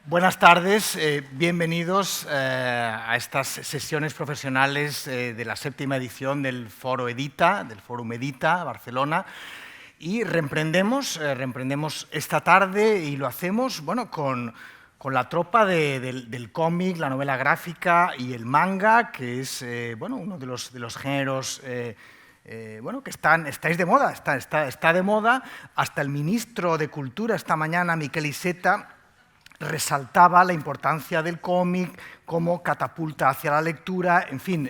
Buenas tardes, bienvenidos a estas sesiones profesionales de la 7ª edición del Foro Edita, del Fórum Edita, Barcelona. Y reemprendemos esta tarde y lo hacemos con la tropa del cómic, la novela gráfica y el manga, que es uno de los géneros que estáis de moda, está de moda. Hasta el ministro de Cultura esta mañana, Miquel Iceta, resaltaba la importancia del cómic como catapulta hacia la lectura. En fin,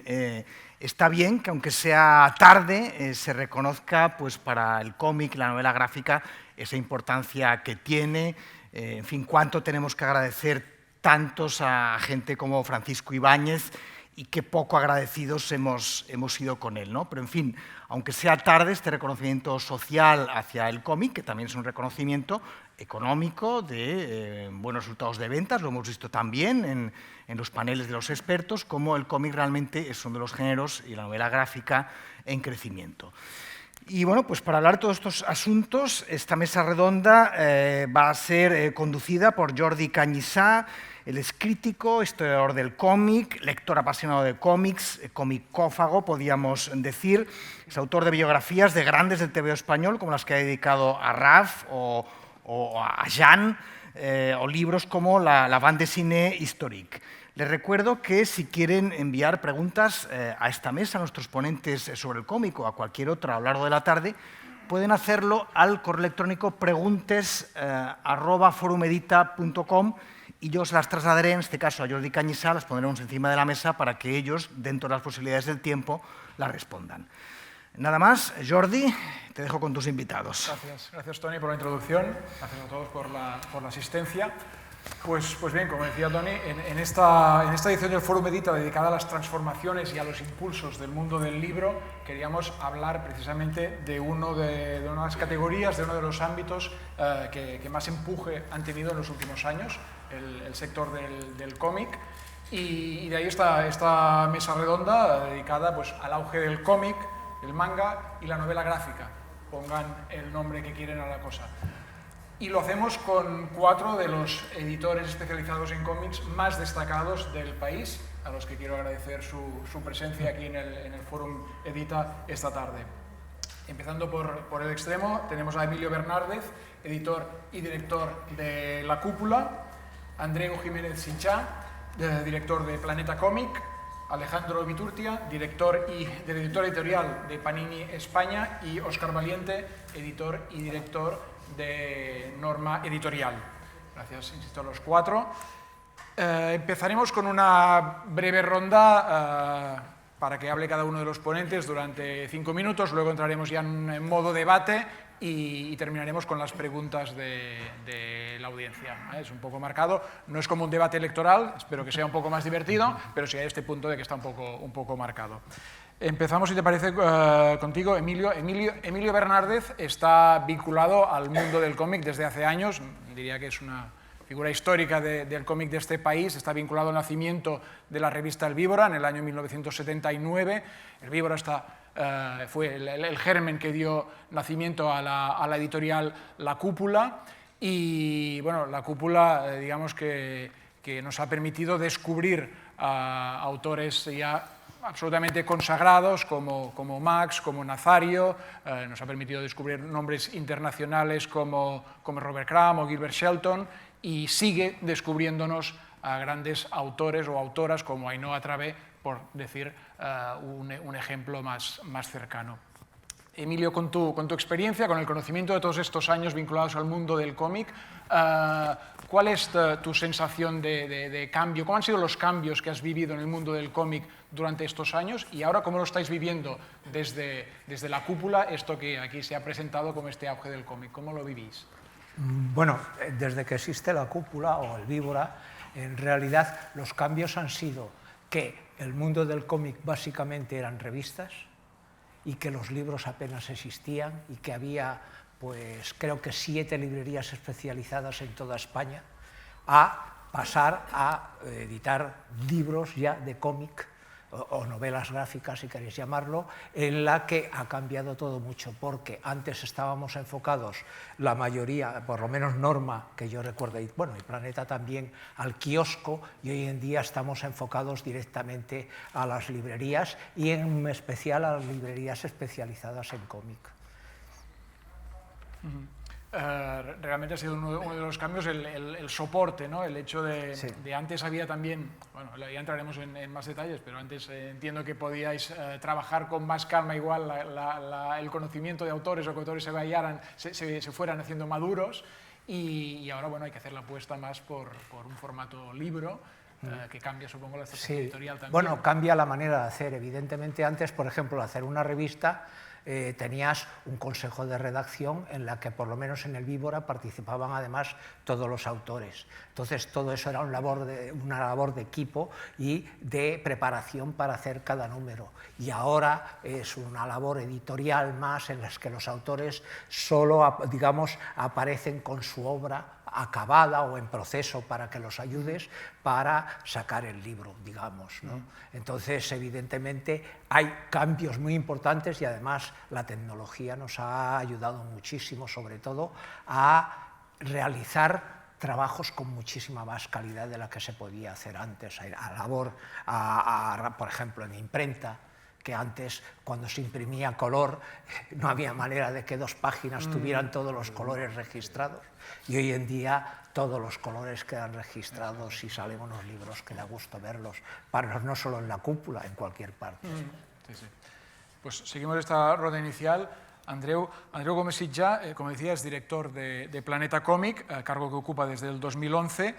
está bien que aunque sea tarde se reconozca pues, para el cómic, la novela gráfica, esa importancia que tiene. En fin, cuánto tenemos que agradecer tantos a gente como Francisco Ibáñez y qué poco agradecidos hemos sido con él, ¿no? Pero, en fin, aunque sea tarde, este reconocimiento social hacia el cómic, que también es un reconocimiento económico de buenos resultados de ventas, lo hemos visto también en los paneles de los expertos, como el cómic realmente es uno de los géneros y la novela gráfica en crecimiento. Y bueno, pues para hablar de todos estos asuntos, esta mesa redonda va a ser conducida por Jordi Cañizá. Él es crítico, historiador del cómic, lector apasionado de cómics, comicófago, podríamos decir. Es autor de biografías de grandes del TVO español, como las que ha dedicado a Raf o a Jean, o libros como la bande dessinée historique. Les recuerdo que si quieren enviar preguntas a esta mesa, a nuestros ponentes sobre el cómic o a cualquier otra a lo largo de la tarde, pueden hacerlo al correo electrónico preguntes@forumedita.com y yo se las trasladaré, en este caso a Jordi Cañizá, las pondremos encima de la mesa para que ellos, dentro de las posibilidades del tiempo, las respondan. Nada más, Jordi, te dejo con tus invitados. Gracias Toni por la introducción, gracias a todos por la asistencia. Pues bien, como decía Toni, en esta edición del Fórum Edita dedicada a las transformaciones y a los impulsos del mundo del libro, queríamos hablar precisamente de una de las categorías, de uno de los ámbitos que más empuje han tenido en los últimos años, el sector del cómic. Y de ahí esta mesa redonda dedicada pues, al auge del cómic, el manga y la novela gráfica, pongan el nombre que quieren a la cosa. Y lo hacemos con 4 de los editores especializados en cómics más destacados del país, a los que quiero agradecer su presencia aquí en el Fórum Edita esta tarde. Empezando por el extremo, tenemos a Emilio Bernárdez, editor y director de La Cúpula, Andreu Jiménez Sinchá, director de Planeta Cómic, Alejandro Viturtia, director editorial de Panini España, y Óscar Valiente, editor y director de Norma Editorial. Gracias, insisto, a los 4. Empezaremos con una breve ronda para que hable cada uno de los ponentes durante 5 minutos, luego entraremos ya en modo debate y terminaremos con las preguntas de la audiencia. Es un poco marcado, no es como un debate electoral, espero que sea un poco más divertido, pero sí hay este punto de que está un poco marcado. Empezamos, si te parece, contigo, Emilio. Emilio Bernárdez está vinculado al mundo del cómic desde hace años, diría que es una figura histórica del cómic de este país. Está vinculado al nacimiento de la revista El Víbora en el año 1979. El Víbora fue el germen que dio nacimiento a la editorial La Cúpula, y bueno, La Cúpula digamos que nos ha permitido descubrir a autores ya absolutamente consagrados como Max, como Nazario, nos ha permitido descubrir nombres internacionales como Robert Crumb o Gilbert Shelton, y sigue descubriéndonos a grandes autores o autoras como Ainhoa Travé, por decir un ejemplo más cercano. Emilio, con tu experiencia, con el conocimiento de todos estos años vinculados al mundo del cómic, ¿cuál es tu sensación de cambio? ¿Cómo han sido los cambios que has vivido en el mundo del cómic durante estos años? Y ahora, ¿cómo lo estáis viviendo desde La Cúpula, esto que aquí se ha presentado como este auge del cómic? ¿Cómo lo vivís? Bueno, desde que existe La Cúpula o el Víbora, en realidad los cambios han sido que el mundo del cómic básicamente eran revistas, y que los libros apenas existían, y que había, pues creo que 7 librerías especializadas en toda España, a pasar a editar libros ya de cómic o novelas gráficas, si queréis llamarlo, en la que ha cambiado todo mucho, porque antes estábamos enfocados, la mayoría, por lo menos Norma, que yo recuerdo, y bueno, y Planeta también, al kiosco, y hoy en día estamos enfocados directamente a las librerías y en especial a las librerías especializadas en cómic. Realmente ha sido uno de los cambios el soporte, ¿no? El hecho de antes había también, bueno, ya entraremos en más detalles, pero antes entiendo que podíais trabajar con más calma igual el conocimiento de autores o que autores se fueran haciendo maduros y ahora bueno, hay que hacer la apuesta más por un formato libro que cambia, supongo, la estrategia editorial también. Bueno, cambia la manera de hacer. Evidentemente antes, por ejemplo, hacer una revista tenías un consejo de redacción en la que por lo menos en el Víbora participaban además todos los autores. Entonces todo eso era una labor de equipo y de preparación para hacer cada número. Y ahora es una labor editorial más en la que los autores solo, digamos, aparecen con su obra acabada o en proceso para que los ayudes para sacar el libro, digamos, ¿no? Entonces, evidentemente, hay cambios muy importantes y además la tecnología nos ha ayudado muchísimo, sobre todo, a realizar trabajos con muchísima más calidad de la que se podía hacer antes. Por ejemplo, en imprenta, que antes, cuando se imprimía color, no había manera de que 2 páginas tuvieran todos los colores registrados. Y hoy en día todos los colores quedan registrados y salen unos libros que da gusto verlos, no solo en la cúpula, en cualquier parte. Sí. Pues seguimos esta rueda inicial. Andreu Gómez Sitjà, como decía, es director de Planeta Cómic, cargo que ocupa desde el 2011.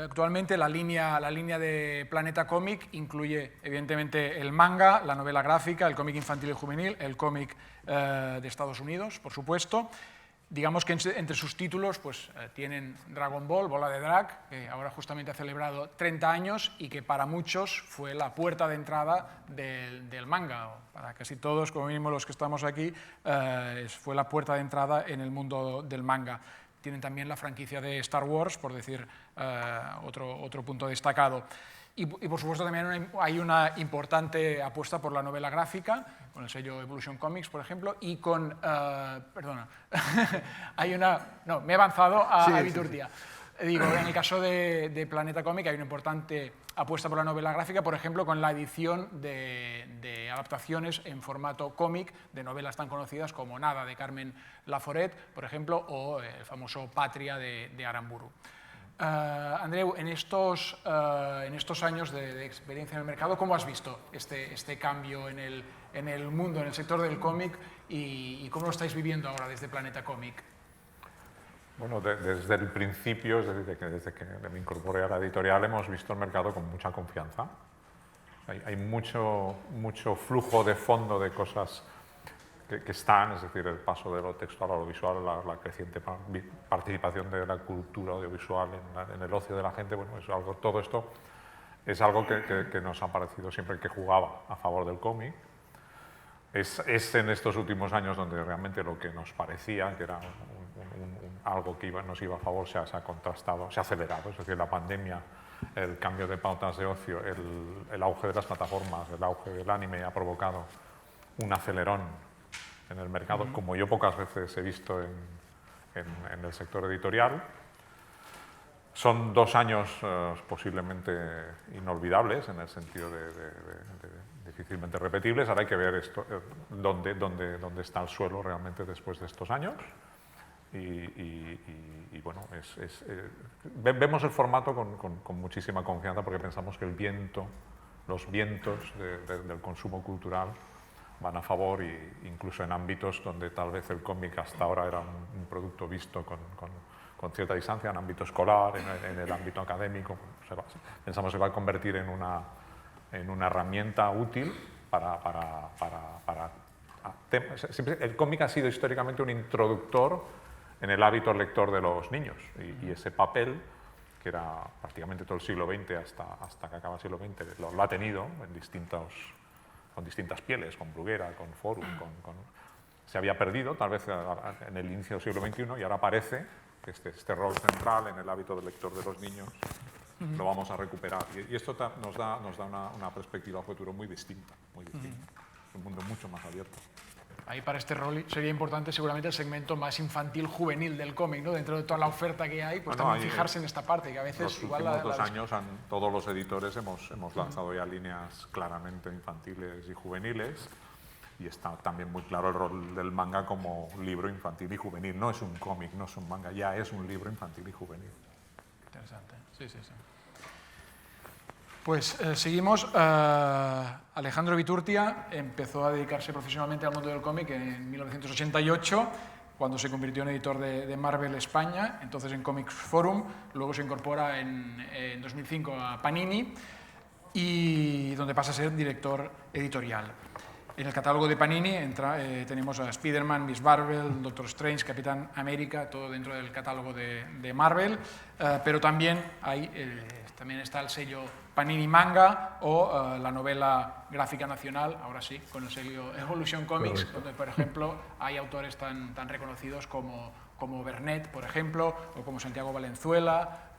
Actualmente la línea de Planeta Cómic incluye evidentemente el manga, la novela gráfica, el cómic infantil y juvenil, el cómic de Estados Unidos, por supuesto. Digamos que entre sus títulos pues, tienen Dragon Ball, Bola de Drag, que ahora justamente ha celebrado 30 años y que para muchos fue la puerta de entrada del manga. Para casi todos, como mínimo los que estamos aquí, fue la puerta de entrada en el mundo del manga. Tienen también la franquicia de Star Wars, por decir otro punto destacado. Y por supuesto también hay una importante apuesta por la novela gráfica, con el sello Evolution Comics, por ejemplo, y con... perdona, hay una... No, me he avanzado a Viturtia. Digo, en el caso de Planeta Cómic hay una importante apuesta por la novela gráfica, por ejemplo, con la edición de adaptaciones en formato cómic de novelas tan conocidas como Nada, de Carmen Laforet, por ejemplo, o el famoso Patria de Aramburu. Andreu, en estos años de experiencia en el mercado, ¿cómo has visto este cambio en el mundo, en el sector del cómic y cómo lo estáis viviendo ahora desde Planeta Cómic? Bueno, desde el principio, es decir, desde que me incorporé a la editorial, hemos visto el mercado con mucha confianza. Hay mucho flujo de fondo de cosas que están, es decir, el paso de lo textual a lo visual, la creciente participación de la cultura audiovisual en el ocio de la gente, bueno, todo esto es algo que nos ha parecido siempre que jugaba a favor del cómic. Es en estos últimos años donde realmente lo que nos parecía que era algo que nos iba a favor se ha contrastado, se ha acelerado, es decir, la pandemia, el cambio de pautas de ocio, el auge de las plataformas, el auge del anime ha provocado un acelerón en el mercado, como yo pocas veces he visto en el sector editorial. Son 2 años posiblemente inolvidables, en el sentido de difícilmente repetibles. Ahora hay que ver dónde está el suelo realmente después de estos años. Y bueno, vemos el formato con muchísima confianza porque pensamos que los vientos del consumo cultural van a favor, e incluso en ámbitos donde tal vez el cómic hasta ahora era un producto visto con cierta distancia, en ámbito escolar, en el ámbito académico. Pensamos que va a convertir en una herramienta útil el cómic ha sido históricamente un introductor en el hábito lector de los niños, y ese papel, que era prácticamente todo el siglo XX hasta que acaba el siglo XX, lo ha tenido con distintas pieles, con Bruguera, con Forum, se había perdido tal vez en el inicio del siglo XXI, y ahora parece que este rol central en el hábito del lector de los niños lo vamos a recuperar. Y esto nos da una perspectiva a futuro muy distinta, muy distinta. Es un mundo mucho más abierto. Ahí para este rol sería importante seguramente el segmento más infantil-juvenil del cómic, ¿no? Dentro de toda la oferta que hay, pues también fijarse en esta parte, que a veces los igual... últimos 2 años todos los editores hemos lanzado ya líneas claramente infantiles y juveniles, y está también muy claro el rol del manga como libro infantil y juvenil. No es un cómic, no es un manga, ya es un libro infantil y juvenil. Interesante, sí. Pues seguimos. Alejandro Viturtia empezó a dedicarse profesionalmente al mundo del cómic en 1988, cuando se convirtió en editor de Marvel España, entonces en Comics Forum. Luego se incorpora en 2005 a Panini, y donde pasa a ser director editorial. En el catálogo de Panini tenemos a Spider-Man, Miss Marvel, Doctor Strange, Capitán América, todo dentro del catálogo de Marvel, pero también está el sello Panini Manga o la novela gráfica nacional, ahora sí, con el sello Evolution Comics, correcto, donde, por ejemplo, hay autores tan reconocidos como Bernet, por ejemplo, o como Santiago Valenzuela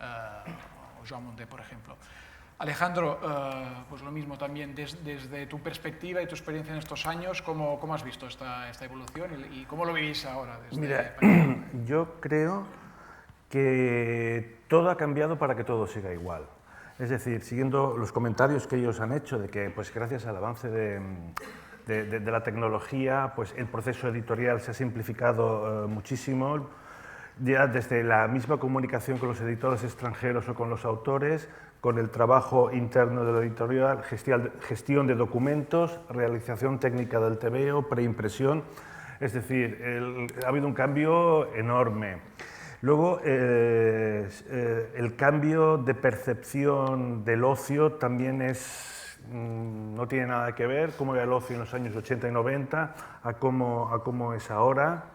o Joan Monté, por ejemplo. Alejandro, pues lo mismo también, desde tu perspectiva y tu experiencia en estos años, ¿cómo has visto esta evolución y cómo lo vivís ahora? Mira, yo creo que todo ha cambiado para que todo siga igual. Es decir, siguiendo los comentarios que ellos han hecho de que, pues, gracias al avance de la tecnología, pues, el proceso editorial se ha simplificado muchísimo, ya desde la misma comunicación con los editores extranjeros o con los autores, con el trabajo interno de la editorial, gestión de documentos, realización técnica del tebeo, preimpresión. Es decir, ha habido un cambio enorme. Luego, el cambio de percepción del ocio también no tiene nada que ver cómo era el ocio en los años 80 y 90 a cómo es ahora.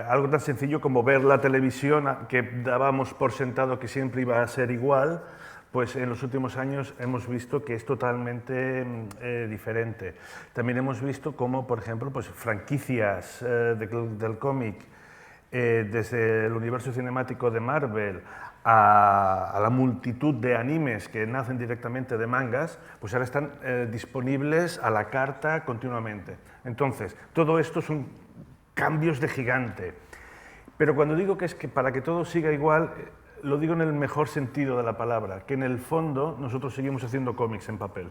Algo tan sencillo como ver la televisión, que dábamos por sentado que siempre iba a ser igual, pues en los últimos años hemos visto que es totalmente diferente. También hemos visto cómo, por ejemplo, pues, franquicias del cómic, desde el universo cinemático de Marvel a la multitud de animes que nacen directamente de mangas, pues ahora están disponibles a la carta continuamente. Entonces, todo esto son cambios de gigante. Pero cuando digo que es que para que todo siga igual, lo digo en el mejor sentido de la palabra, que en el fondo nosotros seguimos haciendo cómics en papel.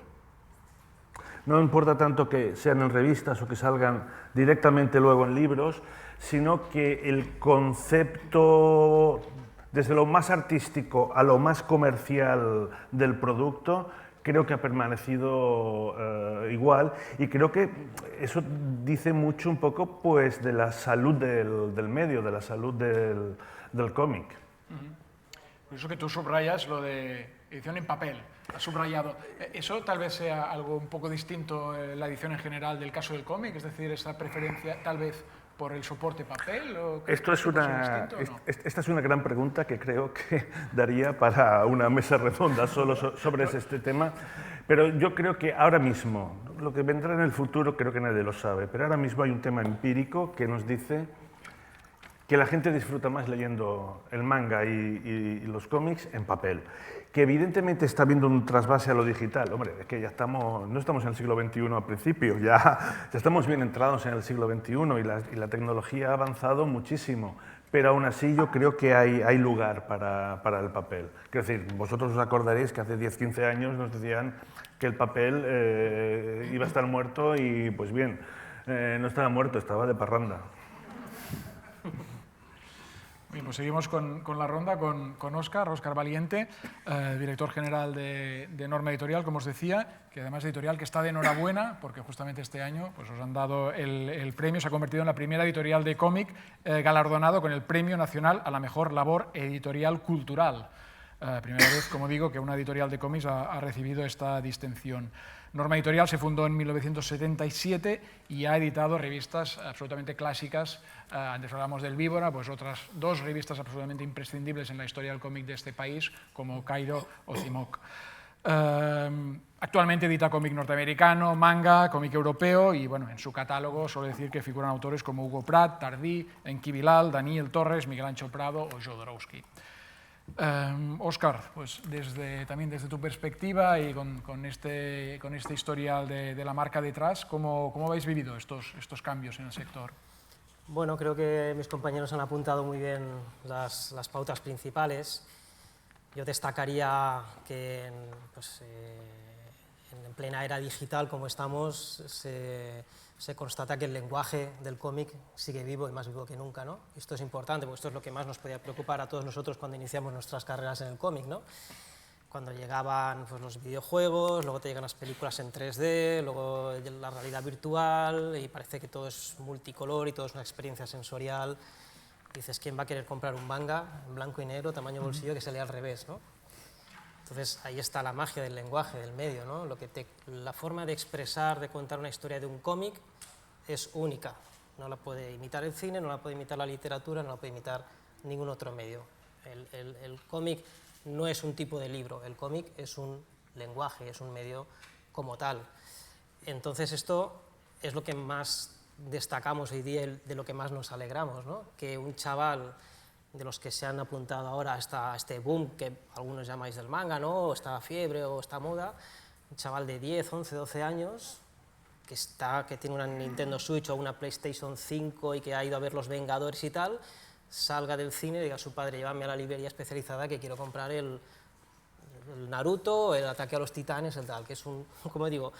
No importa tanto que sean en revistas o que salgan directamente luego en libros, sino que el concepto, desde lo más artístico a lo más comercial del producto, creo que ha permanecido igual, y creo que eso dice mucho un poco, pues, de la salud del medio, de la salud del cómic. Por eso que tú subrayas lo de edición en papel, has subrayado. ¿Eso tal vez sea algo un poco distinto en la edición en general del caso del cómic? Es decir, esa preferencia tal vez por el soporte papel. Esta es una gran pregunta que creo que daría para una mesa redonda solo sobre este tema, pero yo creo que ahora mismo, lo que vendrá en el futuro creo que nadie lo sabe, pero ahora mismo hay un tema empírico que nos dice que la gente disfruta más leyendo el manga y los cómics en papel, que evidentemente está habiendo un trasvase a lo digital. Hombre, es que ya no estamos en el siglo XXI al principio, ya estamos bien entrados en el siglo XXI y la tecnología ha avanzado muchísimo, pero aún así yo creo que hay lugar para el papel. Quiero decir, vosotros os acordaréis que hace 10-15 años nos decían que el papel iba a estar muerto y, pues bien, no estaba muerto, estaba de parranda. Bien, pues seguimos con la ronda, con Óscar Valiente, director general de Norma Editorial, como os decía, que además editorial que está de enhorabuena, porque justamente este año pues, os han dado el premio, se ha convertido en la primera editorial de cómic galardonado con el Premio Nacional a la Mejor Labor Editorial Cultural. Primera vez, como digo, que una editorial de cómics ha recibido esta distinción. Norma Editorial se fundó en 1977 y ha editado revistas absolutamente clásicas. Antes hablamos del Víbora, pues otras 2 revistas absolutamente imprescindibles en la historia del cómic de este país, como Cairo o Cimoc. Actualmente edita cómic norteamericano, manga, cómic europeo y, bueno, en su catálogo suele decir que figuran autores como Hugo Pratt, Tardí, Enki Bilal, Daniel Torres, Miguel Ancho Prado o Jodorowsky. Óscar, pues también desde tu perspectiva y con este historial de la marca detrás, ¿cómo habéis vivido estos cambios en el sector? Bueno, creo que mis compañeros han apuntado muy bien las pautas principales. Yo destacaría que en plena era digital como estamos, se constata que el lenguaje del cómic sigue vivo y más vivo que nunca, ¿no? Esto es importante, porque esto es lo que más nos podía preocupar a todos nosotros cuando iniciamos nuestras carreras en el cómic, ¿no? Cuando llegaban pues, los videojuegos, luego te llegan las películas en 3D, luego la realidad virtual, y parece que todo es multicolor y todo es una experiencia sensorial. Dices, ¿quién va a querer comprar un manga en blanco y negro, tamaño bolsillo, que se lee al revés, ¿no? Entonces ahí está la magia del lenguaje, del medio, ¿no? La forma de expresar, de contar una historia de un cómic es única. No la puede imitar el cine, no la puede imitar la literatura, no la puede imitar ningún otro medio. El cómic no es un tipo de libro, el cómic es un lenguaje, es un medio como tal. Entonces esto es lo que más destacamos hoy día, de lo que más nos alegramos, ¿no? Que un chaval de los que se han apuntado ahora a este boom que algunos llamáis del manga, ¿no? O esta fiebre o esta moda, un chaval de 10, 11, 12 años que tiene una Nintendo Switch o una PlayStation 5 y que ha ido a ver Los Vengadores y tal, salga del cine y diga a su padre, llévame a la librería especializada que quiero comprar el Naruto, el Ataque a los Titanes, el tal, que es un, como digo,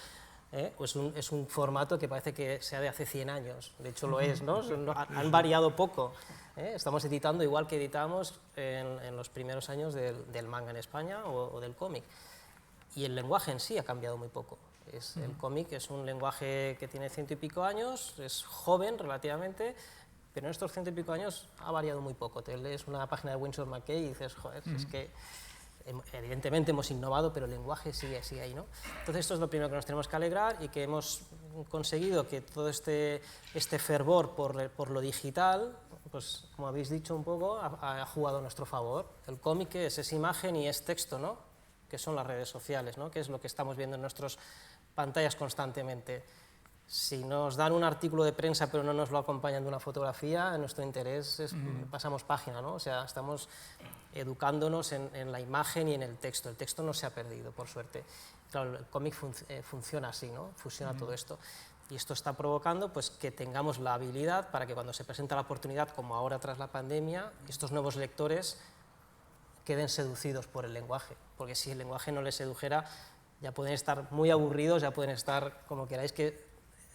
es un formato que parece que sea de hace 100 años, de hecho lo es, ¿no? Han variado poco. Estamos editando igual que editamos en los primeros años del manga en España o del cómic. Y el lenguaje en sí ha cambiado muy poco. El cómic es un lenguaje que tiene 100 y pico años, es joven relativamente, pero en estos 100 y pico años ha variado muy poco. Te lees una página de Winsor McCay y dices, joder, es que evidentemente hemos innovado, pero el lenguaje sigue ahí, ¿no? Entonces esto es lo primero que nos tenemos que alegrar y que hemos conseguido que todo este fervor por lo digital, pues como habéis dicho un poco, ha jugado a nuestro favor. El cómic es imagen y es texto, ¿no? Que son las redes sociales, ¿no? Que es lo que estamos viendo en nuestras pantallas constantemente. Si nos dan un artículo de prensa pero no nos lo acompañan de una fotografía, nuestro interés es pasamos página, ¿no? O sea, estamos educándonos en la imagen y en el texto. El texto no se ha perdido, por suerte. Claro, el cómic funciona así, ¿no? Fusiona todo esto. Y esto está provocando pues, que tengamos la habilidad para que cuando se presenta la oportunidad, como ahora tras la pandemia, estos nuevos lectores queden seducidos por el lenguaje. Porque si el lenguaje no les sedujera, ya pueden estar muy aburridos, ya pueden estar como queráis, que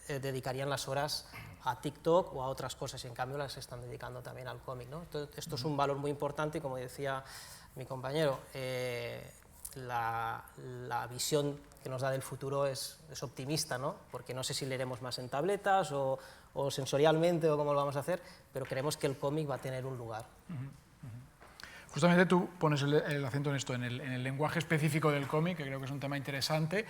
dedicarían las horas a TikTok o a otras cosas, y en cambio las están dedicando también al cómic, ¿no? Esto es un valor muy importante y, como decía mi compañero, la visión que nos da del futuro es optimista, ¿no? Porque no sé si leeremos más en tabletas o sensorialmente o cómo lo vamos a hacer, pero creemos que el cómic va a tener un lugar. Justamente tú pones el acento en esto, en el lenguaje específico del cómic, que creo que es un tema interesante.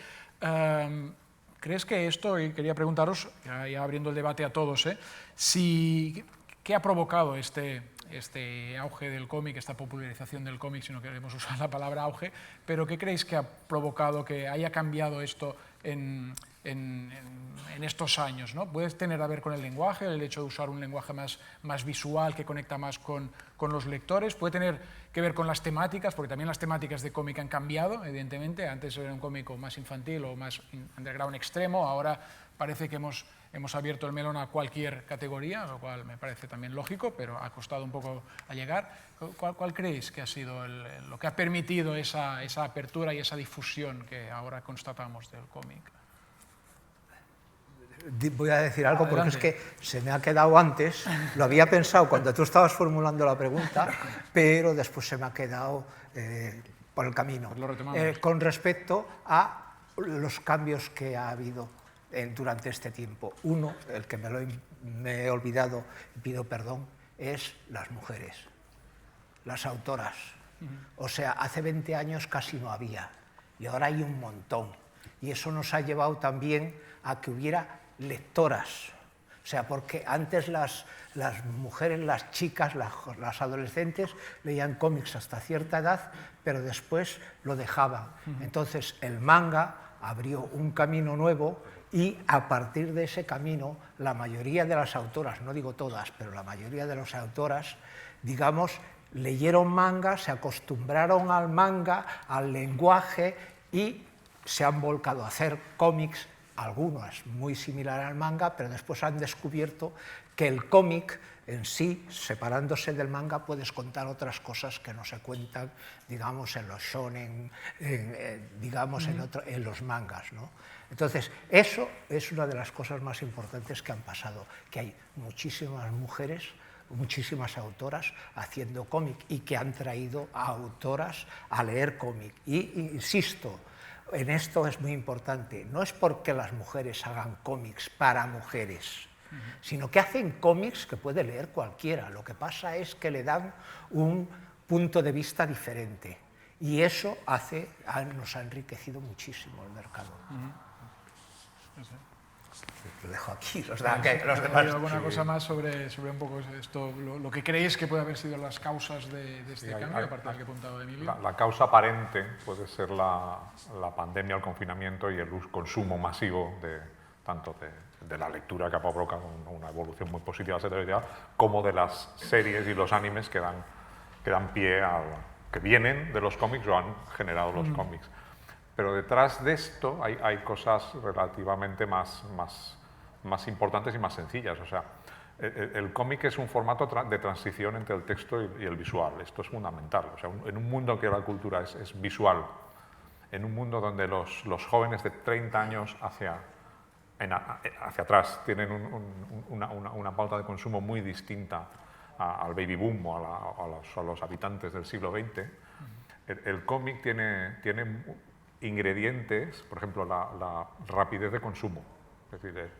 ¿Crees que esto, y quería preguntaros, ya abriendo el debate a todos, ¿qué ha provocado este auge del cómic, esta popularización del cómic, si no queremos usar la palabra auge, pero qué creéis que ha provocado que haya cambiado esto en estos años, ¿no? ¿Puede tener a ver con el lenguaje, el hecho de usar un lenguaje más visual que conecta más con los lectores? ¿Puede tener que ver con las temáticas? Porque también las temáticas de cómic han cambiado, evidentemente. Antes era un cómic más infantil o más underground extremo, ahora parece que hemos abierto el melón a cualquier categoría, lo cual me parece también lógico, pero ha costado un poco a llegar. ¿Cuál creéis que ha sido lo que ha permitido esa apertura y esa difusión que ahora constatamos del cómic? Voy a decir algo porque Adelante. es que se me ha quedado antes, lo había pensado cuando tú estabas formulando la pregunta, pero después se me ha quedado por el camino. Pues lo retomamos. Con respecto a los cambios que ha habido durante este tiempo. Uno, el que me he olvidado y pido perdón, es las mujeres, las autoras. O sea, hace 20 años casi no había y ahora hay un montón. Y eso nos ha llevado también a que hubiera lectoras. O sea, porque antes las mujeres, las chicas, las adolescentes leían cómics hasta cierta edad, pero después lo dejaban. Entonces el manga abrió un camino nuevo y a partir de ese camino la mayoría de las autoras, no digo todas, pero la mayoría de las autoras, digamos, leyeron manga, se acostumbraron al manga, al lenguaje y se han volcado a hacer cómics, algunos muy similares al manga, pero después han descubierto que el cómic en sí, separándose del manga, puedes contar otras cosas que no se cuentan, digamos, en los shonen, digamos, en los mangas, ¿no? Entonces, eso es una de las cosas más importantes que han pasado, que hay muchísimas mujeres, muchísimas autoras haciendo cómic y que han traído a autoras a leer cómic. Y insisto, en esto es muy importante, no es porque las mujeres hagan cómics para mujeres, sino que hacen cómics que puede leer cualquiera. Lo que pasa es que le dan un punto de vista diferente y eso nos ha enriquecido muchísimo el mercado. Lo dejo aquí, los demás. ¿Alguna cosa más sobre un poco esto, lo que creéis que puede haber sido las causas de este cambio, aparte del que ha apuntado Emilio? La causa aparente puede ser la pandemia, el confinamiento y el consumo masivo tanto de la lectura, que ha provocado una evolución muy positiva sectorial, como de las series y los animes que dan pie que vienen de los cómics o han generado los cómics. Pero detrás de esto hay cosas relativamente más importantes y más sencillas. O sea, el cómic es un formato de transición entre el texto y el visual. Esto es fundamental. O sea, en un mundo que la cultura es visual, en un mundo donde los jóvenes de 30 años hacia atrás tienen una pauta de consumo muy distinta al baby boom o a los habitantes del siglo XX, el cómic tiene ingredientes, por ejemplo, la rapidez de consumo. Es decir,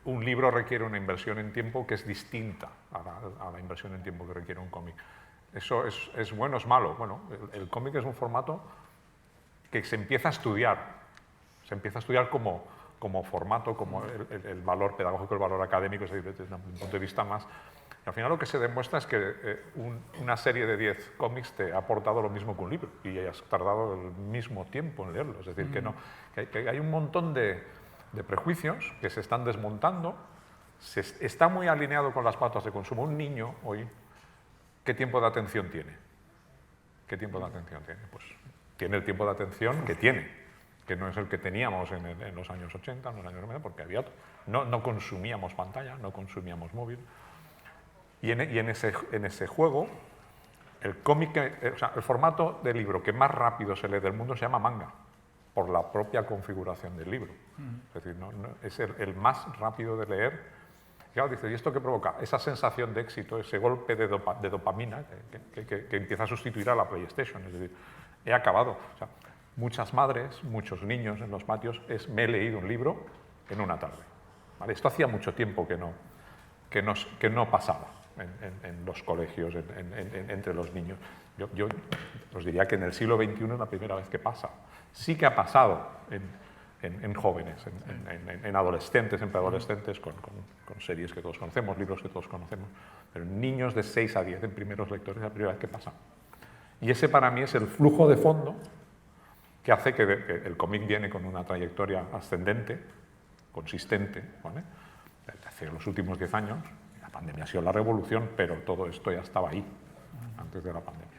un libro requiere una inversión en tiempo que es distinta a la inversión en tiempo que requiere un cómic. ¿Eso es bueno o es malo? Bueno, el cómic es un formato que se empieza a estudiar. Se empieza a estudiar como formato, como el valor pedagógico, el valor académico, es decir, desde un punto de vista más. Y al final lo que se demuestra es que una serie de 10 cómics te ha aportado lo mismo que un libro y has tardado el mismo tiempo en leerlo. Es decir, que hay un montón de prejuicios que se están desmontando, está muy alineado con las pautas de consumo. Un niño hoy, ¿qué tiempo de atención tiene? ¿Qué tiempo de atención tiene? Pues tiene el tiempo de atención que tiene, que no es el que teníamos en los años 80, en los años 90, porque no consumíamos pantalla, no consumíamos móvil. Y en ese juego, el cómic, o sea, el formato de libro que más rápido se lee del mundo se llama manga, por la propia configuración del libro. Es decir, es el más rápido de leer. Y claro, dice, ¿y esto qué provoca? Esa sensación de éxito, ese golpe de dopamina que empieza a sustituir a la PlayStation. Es decir, he acabado. O sea, muchas madres, muchos niños en los patios, me he leído un libro en una tarde. ¿Vale? Esto hacía mucho tiempo que no pasaba en los colegios, entre los niños. Yo os diría que en el siglo XXI es la primera vez que pasa. Sí que ha pasado en jóvenes, en adolescentes, en preadolescentes, con series que todos conocemos, libros que todos conocemos, pero en niños de 6 a 10, en primeros lectores, es la primera vez que pasa. Y ese para mí es el flujo de fondo que hace que el cómic viene con una trayectoria ascendente, consistente, ¿vale? Hace los últimos 10 años. La pandemia ha sido la revolución, pero todo esto ya estaba ahí, antes de la pandemia.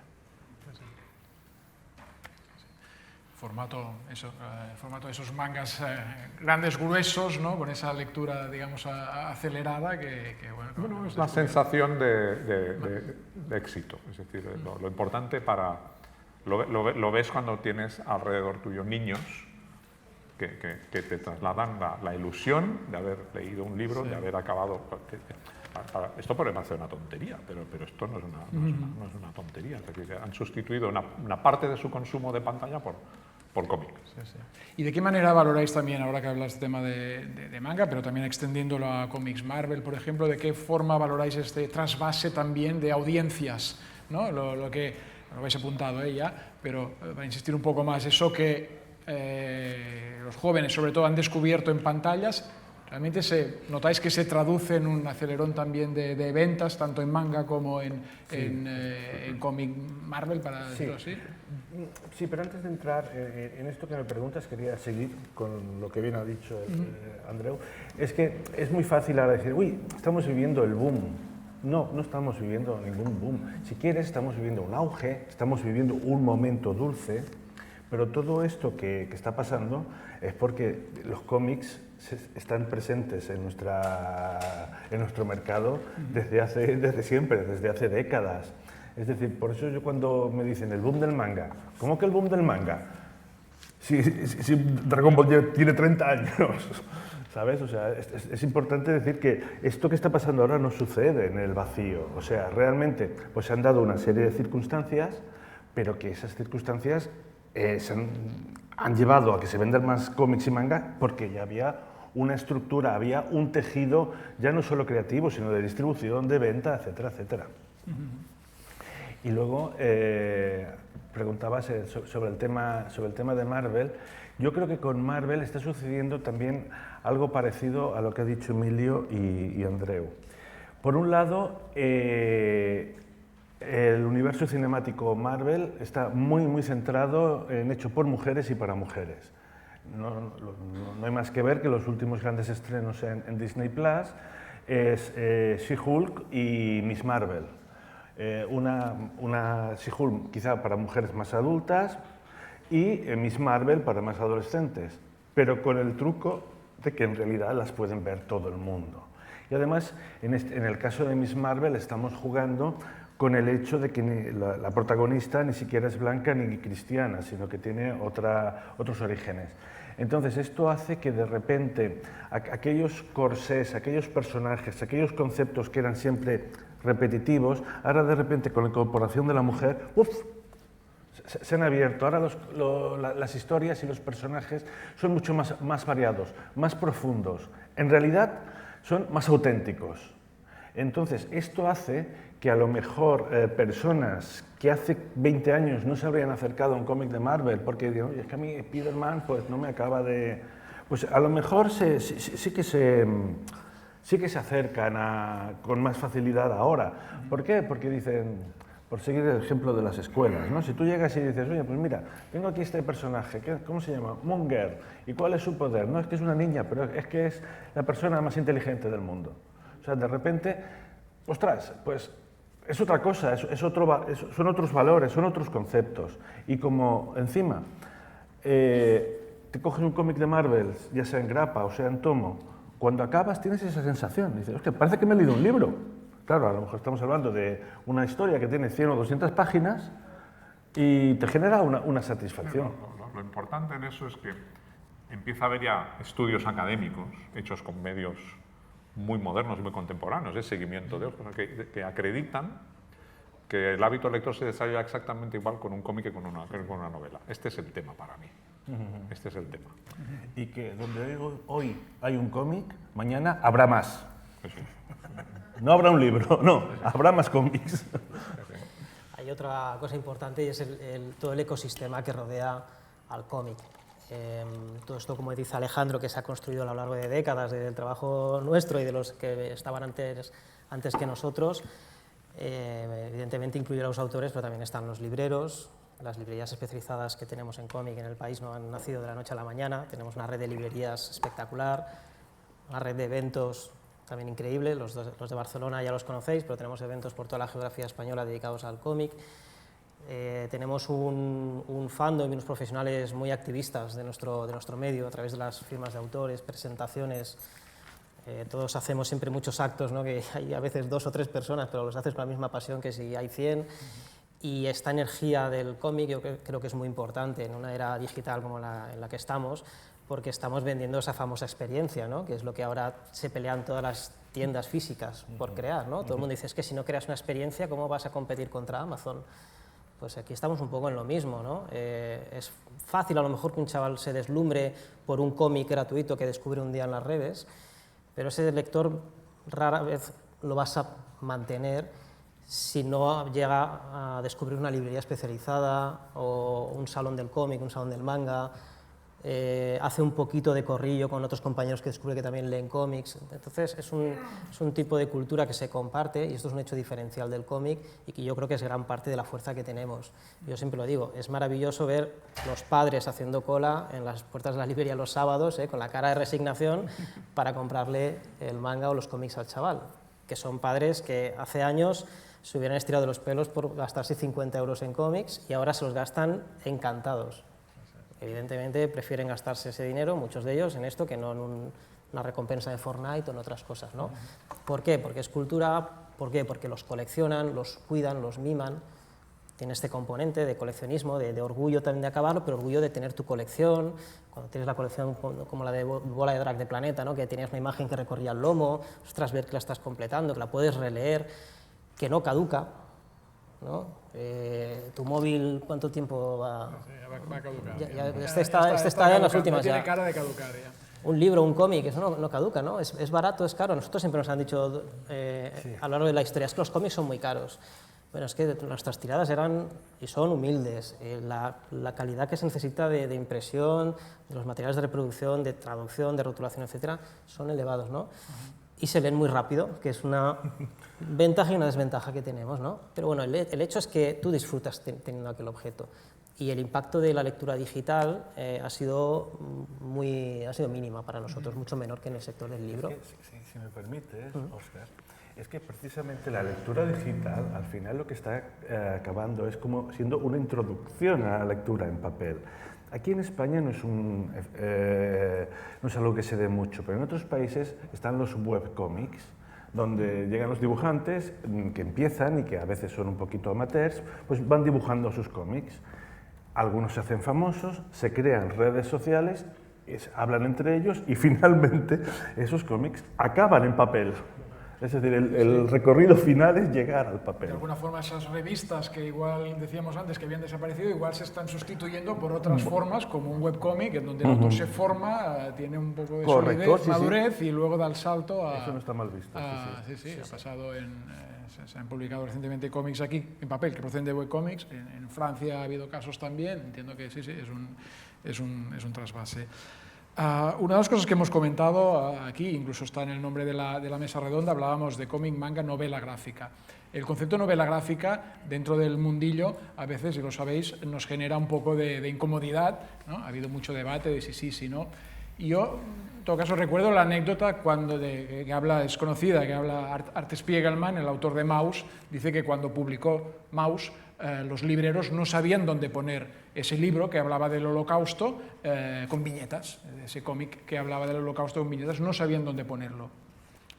Formato de esos mangas grandes, gruesos, ¿no? Con esa lectura, digamos, acelerada bueno, es la sensación de éxito. Es decir, lo importante lo ves cuando tienes alrededor tuyo niños que te trasladan la ilusión de haber leído un libro, de haber acabado. Esto puede parecer una tontería, pero esto no es una tontería. Es decir, han sustituido una parte de su consumo de pantalla por cómic. ¿Y de qué manera valoráis también, ahora que hablas del tema de manga, pero también extendiéndolo a cómics Marvel, por ejemplo, de qué forma valoráis este trasvase también de audiencias, ¿no? Lo que lo habéis apuntado ya, pero para insistir un poco más, eso que los jóvenes sobre todo han descubierto en pantallas, realmente notáis que se traduce en un acelerón también de ventas, tanto en manga como en cómic Marvel, para decirlo así. Sí, pero antes de entrar en esto que me preguntas, quería seguir con lo que bien ha dicho Andreu. Es que es muy fácil ahora decir, uy, estamos viviendo el boom. No, no estamos viviendo ningún boom. Si quieres, estamos viviendo un auge, estamos viviendo un momento dulce, pero todo esto que está pasando es porque los cómics están presentes en nuestro mercado desde siempre, desde hace décadas. Es decir, por eso yo cuando me dicen el boom del manga, ¿cómo que el boom del manga? Si Dragon Ball ya tiene 30 años, ¿sabes? O sea, es importante decir que esto que está pasando ahora no sucede en el vacío. O sea, realmente pues se han dado una serie de circunstancias, pero que esas circunstancias han llevado a que se vendan más cómics y manga porque ya había una estructura, había un tejido ya no solo creativo, sino de distribución, de venta, etcétera, etcétera. Y luego preguntabas sobre el tema de Marvel. Yo creo que con Marvel está sucediendo también algo parecido a lo que ha dicho Emilio y Andreu. Por un lado, el universo cinemático Marvel está muy centrado en hecho por mujeres y para mujeres. No hay más que ver que los últimos grandes estrenos en Disney Plus es She-Hulk y Miss Marvel. Una She-Hulk quizá para mujeres más adultas y Miss Marvel para más adolescentes, pero con el truco de que en realidad las pueden ver todo el mundo. Y además, en el caso de Miss Marvel estamos jugando con el hecho de que la protagonista ni siquiera es blanca ni cristiana, sino que tiene otros orígenes. Entonces, esto hace que de repente aquellos corsés, aquellos personajes, aquellos conceptos que eran siempre repetitivos, ahora de repente con la incorporación de la mujer, se han abierto. Ahora las historias y los personajes son mucho más variados, más profundos. En realidad, son más auténticos. Entonces, esto hace que a lo mejor personas que hace 20 años no se habrían acercado a un cómic de Marvel porque digo, es que a mí Spider-Man pues, no me acaba de... Pues a lo mejor sí que se acercan con más facilidad ahora. ¿Por qué? Porque dicen, por seguir el ejemplo de las escuelas, ¿no? Si tú llegas y dices, oye, pues mira, tengo aquí este personaje, ¿cómo se llama? Moon Girl. ¿Y cuál es su poder? No es que es una niña, pero es que es la persona más inteligente del mundo. O sea, de repente, ostras, pues es otra cosa, son otros valores, son otros conceptos. Y como encima te coges un cómic de Marvel, ya sea en grapa o sea en tomo, cuando acabas tienes esa sensación, dices, hostia, parece que me he leído un libro. Claro, a lo mejor estamos hablando de una historia que tiene 100 o 200 páginas y te genera una satisfacción. Lo importante en eso es que empieza a haber ya estudios académicos hechos con medios muy modernos y muy contemporáneos, de seguimiento de otros, que acreditan que el hábito lector se desarrolla exactamente igual con un cómic que con una novela. Este es el tema para mí. Este es el tema. Y que donde hoy hay un cómic, mañana habrá más. Eso. No habrá un libro, no, habrá más cómics. Hay otra cosa importante y es todo el ecosistema que rodea al cómic. Todo esto, como dice Alejandro, que se ha construido a lo largo de décadas del trabajo nuestro y de los que estaban antes que nosotros, evidentemente incluye a los autores, pero también están los libreros. Las librerías especializadas que tenemos en cómic en el país no han nacido de la noche a la mañana. Tenemos una red de librerías espectacular, una red de eventos también increíble. Los de Barcelona ya los conocéis, pero tenemos eventos por toda la geografía española dedicados al cómic. Tenemos un fandom y unos profesionales muy activistas de nuestro medio a través de las firmas de autores, presentaciones. Todos hacemos siempre muchos actos, ¿no? Que hay a veces 2 o 3 personas, pero los haces con la misma pasión que si hay 100. Y esta energía del cómic yo creo que es muy importante en una era digital como en la que estamos, porque estamos vendiendo esa famosa experiencia, ¿no? Que es lo que ahora se pelean todas las tiendas físicas por crear, ¿no? Todo el mundo dice, es que si no creas una experiencia, ¿cómo vas a competir contra Amazon? Pues aquí estamos un poco en lo mismo, ¿no? Es fácil a lo mejor que un chaval se deslumbre por un cómic gratuito que descubre un día en las redes, pero ese lector rara vez lo vas a mantener si no llega a descubrir una librería especializada o un salón del cómic, un salón del manga, hace un poquito de corrillo con otros compañeros que descubre que también leen cómics. Entonces es un tipo de cultura que se comparte y esto es un hecho diferencial del cómic y que yo creo que es gran parte de la fuerza que tenemos. Yo siempre lo digo, es maravilloso ver los padres haciendo cola en las puertas de la librería los sábados, con la cara de resignación para comprarle el manga o los cómics al chaval. que son padres que hace años se hubieran estirado de los pelos por gastarse 50 euros en cómics y ahora se los gastan encantados. Evidentemente prefieren gastarse ese dinero, muchos de ellos, en esto que no en una recompensa de Fortnite o en otras cosas, ¿no? ¿Por qué? Porque es cultura. ¿Por qué? Porque los coleccionan, los cuidan, los miman. Tiene este componente de coleccionismo, de orgullo también de acabarlo, pero orgullo de tener tu colección. Cuando tienes la colección como la de Bola de Drag de Planeta, ¿no? Que tenías una imagen que recorría el lomo, ostras, ver que la estás completando, que la puedes releer, que no caduca, ¿no? Tu móvil, ¿cuánto tiempo va? Sí, va a caducar. Este está en las últimas tiene ya. cara de caducar ya. Un libro, un cómic, eso no caduca, ¿no? Es barato, es caro. Nosotros siempre nos han dicho a lo largo de la historia, es que los cómics son muy caros. Bueno, es que nuestras tiradas eran y son humildes. La calidad que se necesita de impresión, de los materiales de reproducción, de traducción, de rotulación, etcétera, son elevados, ¿no? Y se leen muy rápido, que es una ventaja y una desventaja que tenemos, ¿no? Pero bueno, el hecho es que tú disfrutas teniendo aquel objeto. Y el impacto de la lectura digital ha sido mínima para nosotros, mucho menor que en el sector del libro. Si me permites, Óscar, es que precisamente la lectura digital, al final lo que está acabando es como siendo una introducción a la lectura en papel. Aquí en España no es algo que se dé mucho, pero en otros países están los webcómics, donde llegan los dibujantes que empiezan y que a veces son un poquito amateurs, pues van dibujando sus cómics. Algunos se hacen famosos, se crean redes sociales, hablan entre ellos y finalmente esos cómics acaban en papel. Es decir, el recorrido final es llegar al papel. De alguna forma esas revistas que igual decíamos antes que habían desaparecido, igual se están sustituyendo por otras formas, como un webcómic, en donde el autor se forma, tiene un poco de solidez, madurez, y luego da el salto a... Eso no está mal visto. Ha pasado se han publicado recientemente cómics aquí, en papel, que proceden de webcomics. En Francia ha habido casos también, entiendo que sí, es un trasvase. Una de las cosas que hemos comentado aquí, incluso está en el nombre de la mesa redonda, hablábamos de cómic, manga, novela gráfica. El concepto de novela gráfica, dentro del mundillo, a veces, si lo sabéis, nos genera un poco de incomodidad, ¿no? Ha habido mucho debate de si sí, si no. Y yo, en todo caso, recuerdo la anécdota que habla, es conocida, que habla Art Spiegelman, el autor de Maus, dice que cuando publicó Maus, los libreros no sabían dónde poner ese libro que hablaba del Holocausto con viñetas, ese cómic que hablaba del Holocausto con viñetas, no sabían dónde ponerlo.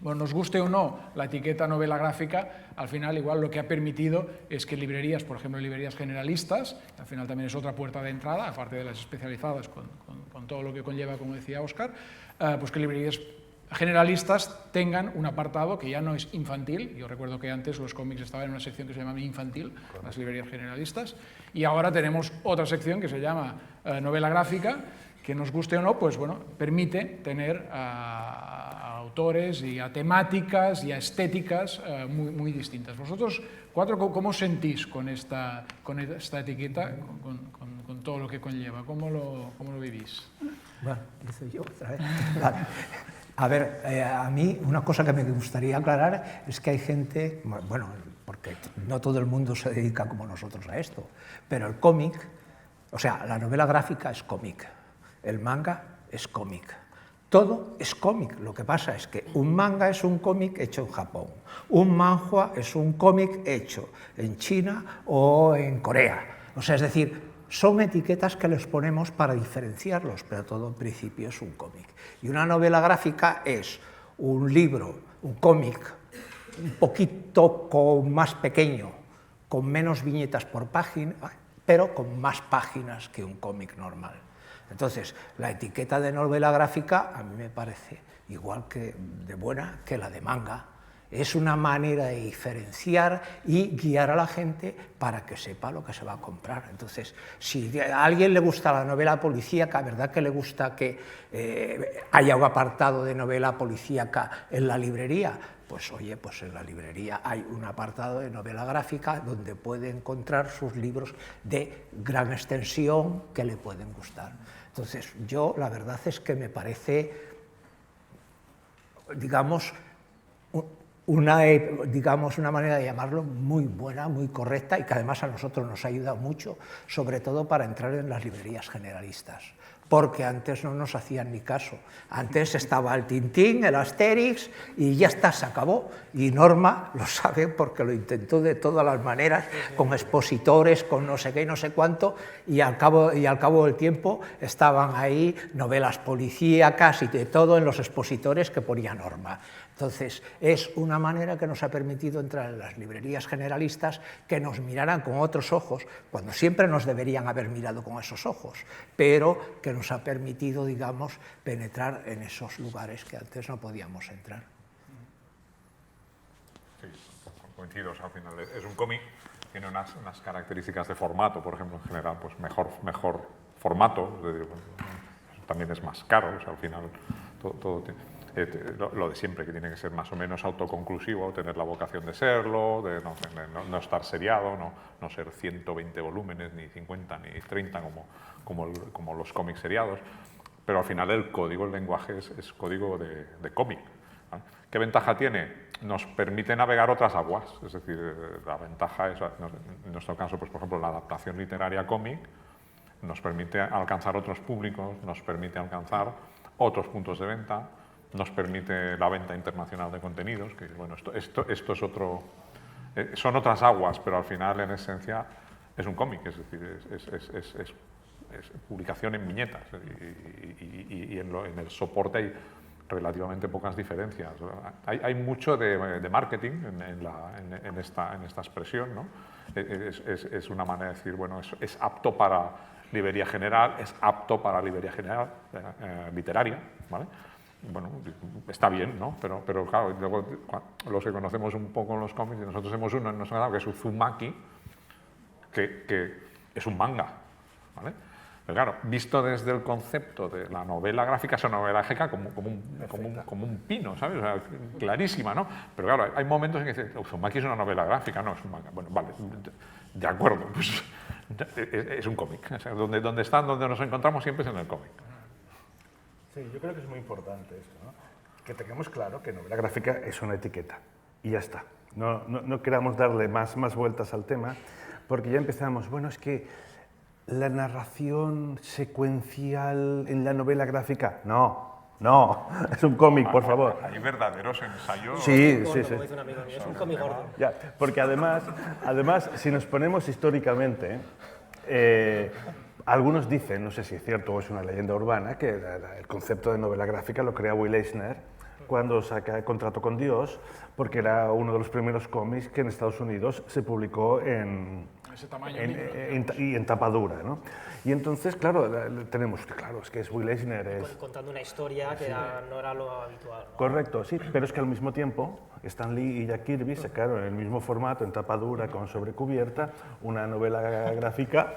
Bueno, nos guste o no la etiqueta novela gráfica, al final igual lo que ha permitido es que librerías, por ejemplo librerías generalistas, al final también es otra puerta de entrada, aparte de las especializadas con todo lo que conlleva, como decía Óscar, pues que librerías generalistas tengan un apartado que ya no es infantil. Yo recuerdo que antes los cómics estaban en una sección que se llamaba infantil, las librerías generalistas, y ahora tenemos otra sección que se llama novela gráfica, que nos guste o no, pues bueno, permite tener a autores y a temáticas y a estéticas muy distintas. Vosotros cuatro, ¿cómo os sentís con esta etiqueta, con todo lo que conlleva? ¿Cómo lo vivís? Bueno, empiezo yo otra vez. Vale. A ver, a mí una cosa que me gustaría aclarar es que hay gente, bueno, porque no todo el mundo se dedica como nosotros a esto, pero el cómic, o sea, la novela gráfica es cómic, el manga es cómic, todo es cómic. Lo que pasa es que un manga es un cómic hecho en Japón, un manhwa es un cómic hecho en China o en Corea. O sea, es decir, son etiquetas que les ponemos para diferenciarlos, pero todo en principio es un cómic. Y una novela gráfica es un libro, un cómic, un poquito más pequeño, con menos viñetas por página, pero con más páginas que un cómic normal. Entonces, la etiqueta de novela gráfica a mí me parece igual que de buena que la de manga. Es una manera de diferenciar y guiar a la gente para que sepa lo que se va a comprar. Entonces, si a alguien le gusta la novela policíaca, ¿verdad que le gusta que haya un apartado de novela policíaca en la librería? Pues oye, pues en la librería hay un apartado de novela gráfica donde puede encontrar sus libros de gran extensión que le pueden gustar. Entonces, yo la verdad es que me parece, digamos, una manera de llamarlo muy buena, muy correcta y que además a nosotros nos ha ayudado mucho, sobre todo para entrar en las librerías generalistas, porque antes no nos hacían ni caso. Antes estaba el Tintín, el Asterix, y ya está, se acabó. Y Norma lo sabe porque lo intentó de todas las maneras, con expositores, con no sé qué y no sé cuánto, y al cabo del tiempo estaban ahí novelas policíacas y de todo en los expositores que ponía Norma. Entonces, es una manera que nos ha permitido entrar en las librerías generalistas, que nos miraran con otros ojos, cuando siempre nos deberían haber mirado con esos ojos, pero que nos ha permitido, digamos, penetrar en esos lugares que antes no podíamos entrar. Sí, coincido, o sea, al final es un cómic, tiene unas características de formato, por ejemplo, en general, pues mejor formato, también es más caro, o sea, al final todo lo de siempre, que tiene que ser más o menos autoconclusivo, tener la vocación de serlo, de no estar seriado, no ser 120 volúmenes, ni 50, ni 30 como los cómics seriados, pero al final el código, el lenguaje es código de cómic, ¿vale? ¿Qué ventaja tiene? Nos permite navegar otras aguas, es decir, la ventaja es, en nuestro caso, pues, por ejemplo, la adaptación literaria cómic nos permite alcanzar otros públicos, nos permite alcanzar otros puntos de venta, nos permite la venta internacional de contenidos, que bueno, esto es otro, son otras aguas, pero al final, en esencia, es un cómic, es decir, es publicación en viñetas, y en el soporte hay relativamente pocas diferencias. Hay mucho de marketing en esta expresión, ¿no? Es una manera de decir, bueno, es apto para librería general, es apto para librería general literaria, ¿vale? Bueno, está bien, ¿no? Pero claro, luego los que conocemos un poco los cómics, y nosotros hemos uno en nuestro canal que es Uzumaki, que es un manga, ¿vale? Pero claro, visto desde el concepto de la novela gráfica, es una novela gráfica como un pino, ¿sabes? O sea, clarísima, ¿no? Pero claro, hay momentos en que dicen, Uzumaki es una novela gráfica, no, es un manga. Bueno, vale, de acuerdo, pues es un cómic. O sea, donde nos encontramos siempre es en el cómic. Sí, yo creo que es muy importante esto, ¿no? Que tengamos claro que novela gráfica es una etiqueta y ya está. No queramos darle más vueltas al tema, porque ya empezamos, bueno, es que la narración secuencial en la novela gráfica, no, es un cómic, por favor. Hay verdaderos ensayos. Sí. Como dice un amigo mío, es un cómic gordo. Ya, porque además, si nos ponemos históricamente, algunos dicen, no sé si es cierto o es una leyenda urbana, que el concepto de novela gráfica lo crea Will Eisner cuando saca El contrato con Dios, porque era uno de los primeros cómics que en Estados Unidos se publicó en tapa dura, ¿no? Y entonces, claro, tenemos, claro, es que es Will Eisner. Contando una historia que no era lo habitual, ¿no? Correcto, sí, pero es que al mismo tiempo Stan Lee y Jack Kirby sacaron en el mismo formato, en tapa dura, con sobrecubierta, una novela gráfica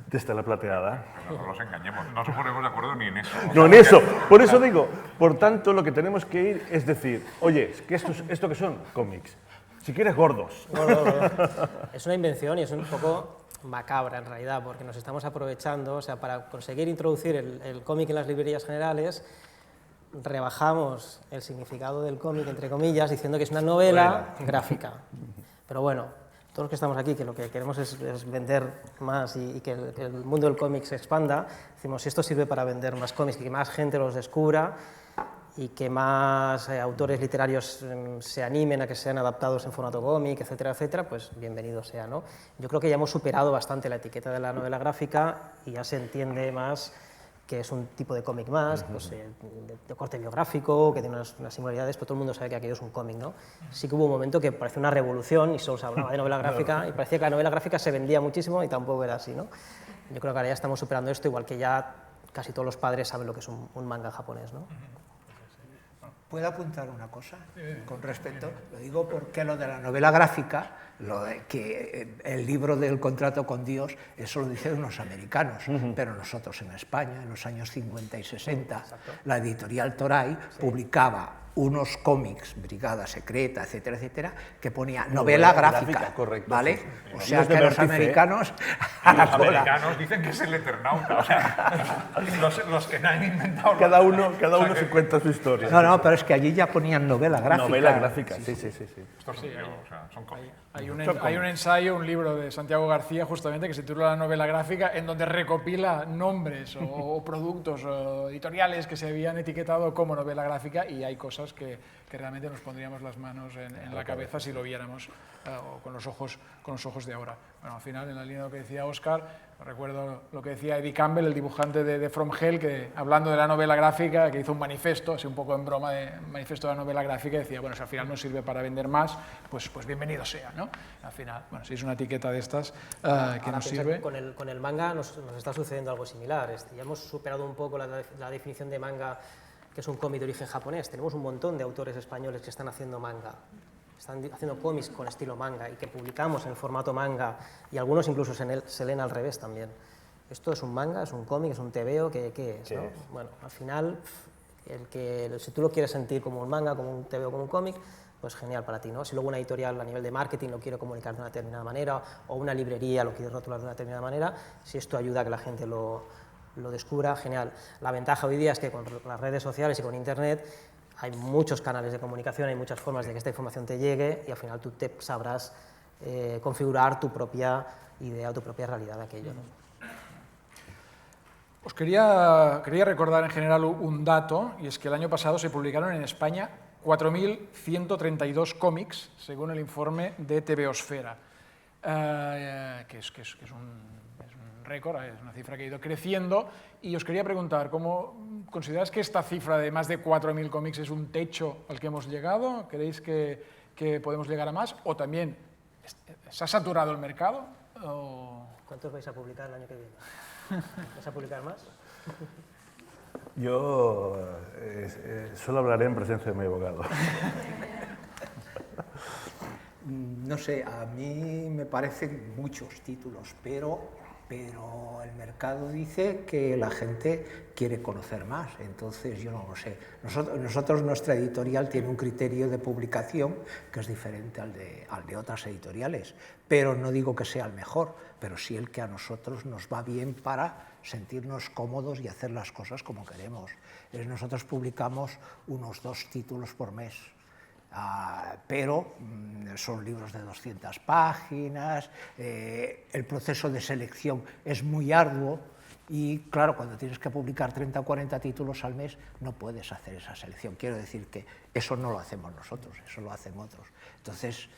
de la Plateada. No nos engañemos, no nos ponemos de acuerdo ni en eso. No, en eso. Por eso digo, por tanto, lo que tenemos que ir es decir, oye, ¿qué esto que son? Cómics. Si quieres, gordos. Es una invención y es un poco macabra en realidad, porque nos estamos aprovechando, o sea, para conseguir introducir el cómic en las librerías generales, rebajamos el significado del cómic, entre comillas, diciendo que es una novela gráfica. Pero bueno, todos los que estamos aquí, que lo que queremos es vender más y que el mundo del cómic se expanda, decimos, si esto sirve para vender más cómics y que más gente los descubra y que más autores literarios se animen a que sean adaptados en formato cómic, etcétera, etcétera, pues bienvenido sea, ¿no? Yo creo que ya hemos superado bastante la etiqueta de la novela gráfica y ya se entiende más que es un tipo de cómic más, pues, de corte biográfico, que tiene unas singularidades, pero todo el mundo sabe que aquello es un cómic, ¿no? Sí que hubo un momento que parecía una revolución y solo se hablaba de novela gráfica y parecía que la novela gráfica se vendía muchísimo y tampoco era así, ¿no? Yo creo que ahora ya estamos superando esto, igual que ya casi todos los padres saben lo que es un manga japonés, ¿no? ¿Puedo apuntar una cosa con respecto? Lo digo porque lo de la novela gráfica, lo de que el libro del contrato con Dios, eso lo dicen unos americanos, pero nosotros en España, en los años 50 y 60, la editorial Toray publicaba unos cómics, Brigada Secreta, etcétera, etcétera, que ponía novela gráfica, correcto, ¿vale? sí, sí. O sea No es de que los vértice, americanos Y los americanos dicen que es el Eternauta. O sea, los que no han inventado... Cada uno se cuenta su historia. No, pero es que allí ya ponían novela gráfica. Novela gráfica, sí. Estos son, o sea, son cómics. Hay un ensayo, un libro de Santiago García, justamente, que se titula La novela gráfica, en donde recopila nombres o productos o editoriales que se habían etiquetado como novela gráfica, y hay cosas que realmente nos pondríamos las manos en la cabeza si lo viéramos con los ojos de ahora. Bueno, al final, en la línea de lo que decía Óscar, recuerdo lo que decía Eddie Campbell, el dibujante de From Hell, que hablando de la novela gráfica, que hizo un manifiesto, así un poco en broma, un manifiesto de la novela gráfica, decía, bueno, si al final no sirve para vender más, pues bienvenido sea, ¿no? Al final, bueno, si es una etiqueta de estas que nos sirve... Con el manga nos está sucediendo algo similar. Ya hemos superado un poco la definición de manga, que es un cómic de origen japonés. Tenemos un montón de autores españoles que están haciendo manga. Están haciendo cómics con estilo manga y que publicamos en formato manga, y algunos incluso se leen al revés también. ¿Esto es un manga, es un cómic, es un tebeo? ¿Qué es? ¿No? Bueno, al final, si tú lo quieres sentir como un manga, como un tebeo, como un cómic, pues genial para ti, ¿no? Si luego una editorial a nivel de marketing lo quiere comunicar de una determinada manera, o una librería lo quiere rotular de una determinada manera, si esto ayuda a que la gente lo descubra, genial. La ventaja hoy día es que con las redes sociales y con Internet hay muchos canales de comunicación, hay muchas formas de que esta información te llegue, y al final tú te sabrás configurar tu propia idea o tu propia realidad de aquello, ¿no? Os quería recordar en general un dato, y es que el año pasado se publicaron en España 4.132 cómics, según el informe de TVOsfera, que es un récord, es una cifra que ha ido creciendo, y os quería preguntar, ¿consideráis que esta cifra de más de 4.000 cómics es un techo al que hemos llegado? ¿Creéis que podemos llegar a más? ¿O también se ha saturado el mercado? ¿Cuántos vais a publicar el año que viene? ¿Vais a publicar más? Yo solo hablaré en presencia de mi abogado. No sé, a mí me parecen muchos títulos, pero el mercado dice que la gente quiere conocer más, entonces yo no lo sé. Nosotros nuestra editorial tiene un criterio de publicación que es diferente al de otras editoriales, pero no digo que sea el mejor, pero sí el que a nosotros nos va bien para sentirnos cómodos y hacer las cosas como queremos. Nosotros publicamos unos 2 títulos por mes. Pero son libros de 200 páginas, el proceso de selección es muy arduo y, claro, cuando tienes que publicar 30 o 40 títulos al mes no puedes hacer esa selección. Quiero decir que eso no lo hacemos nosotros, eso lo hacen otros. Entonces,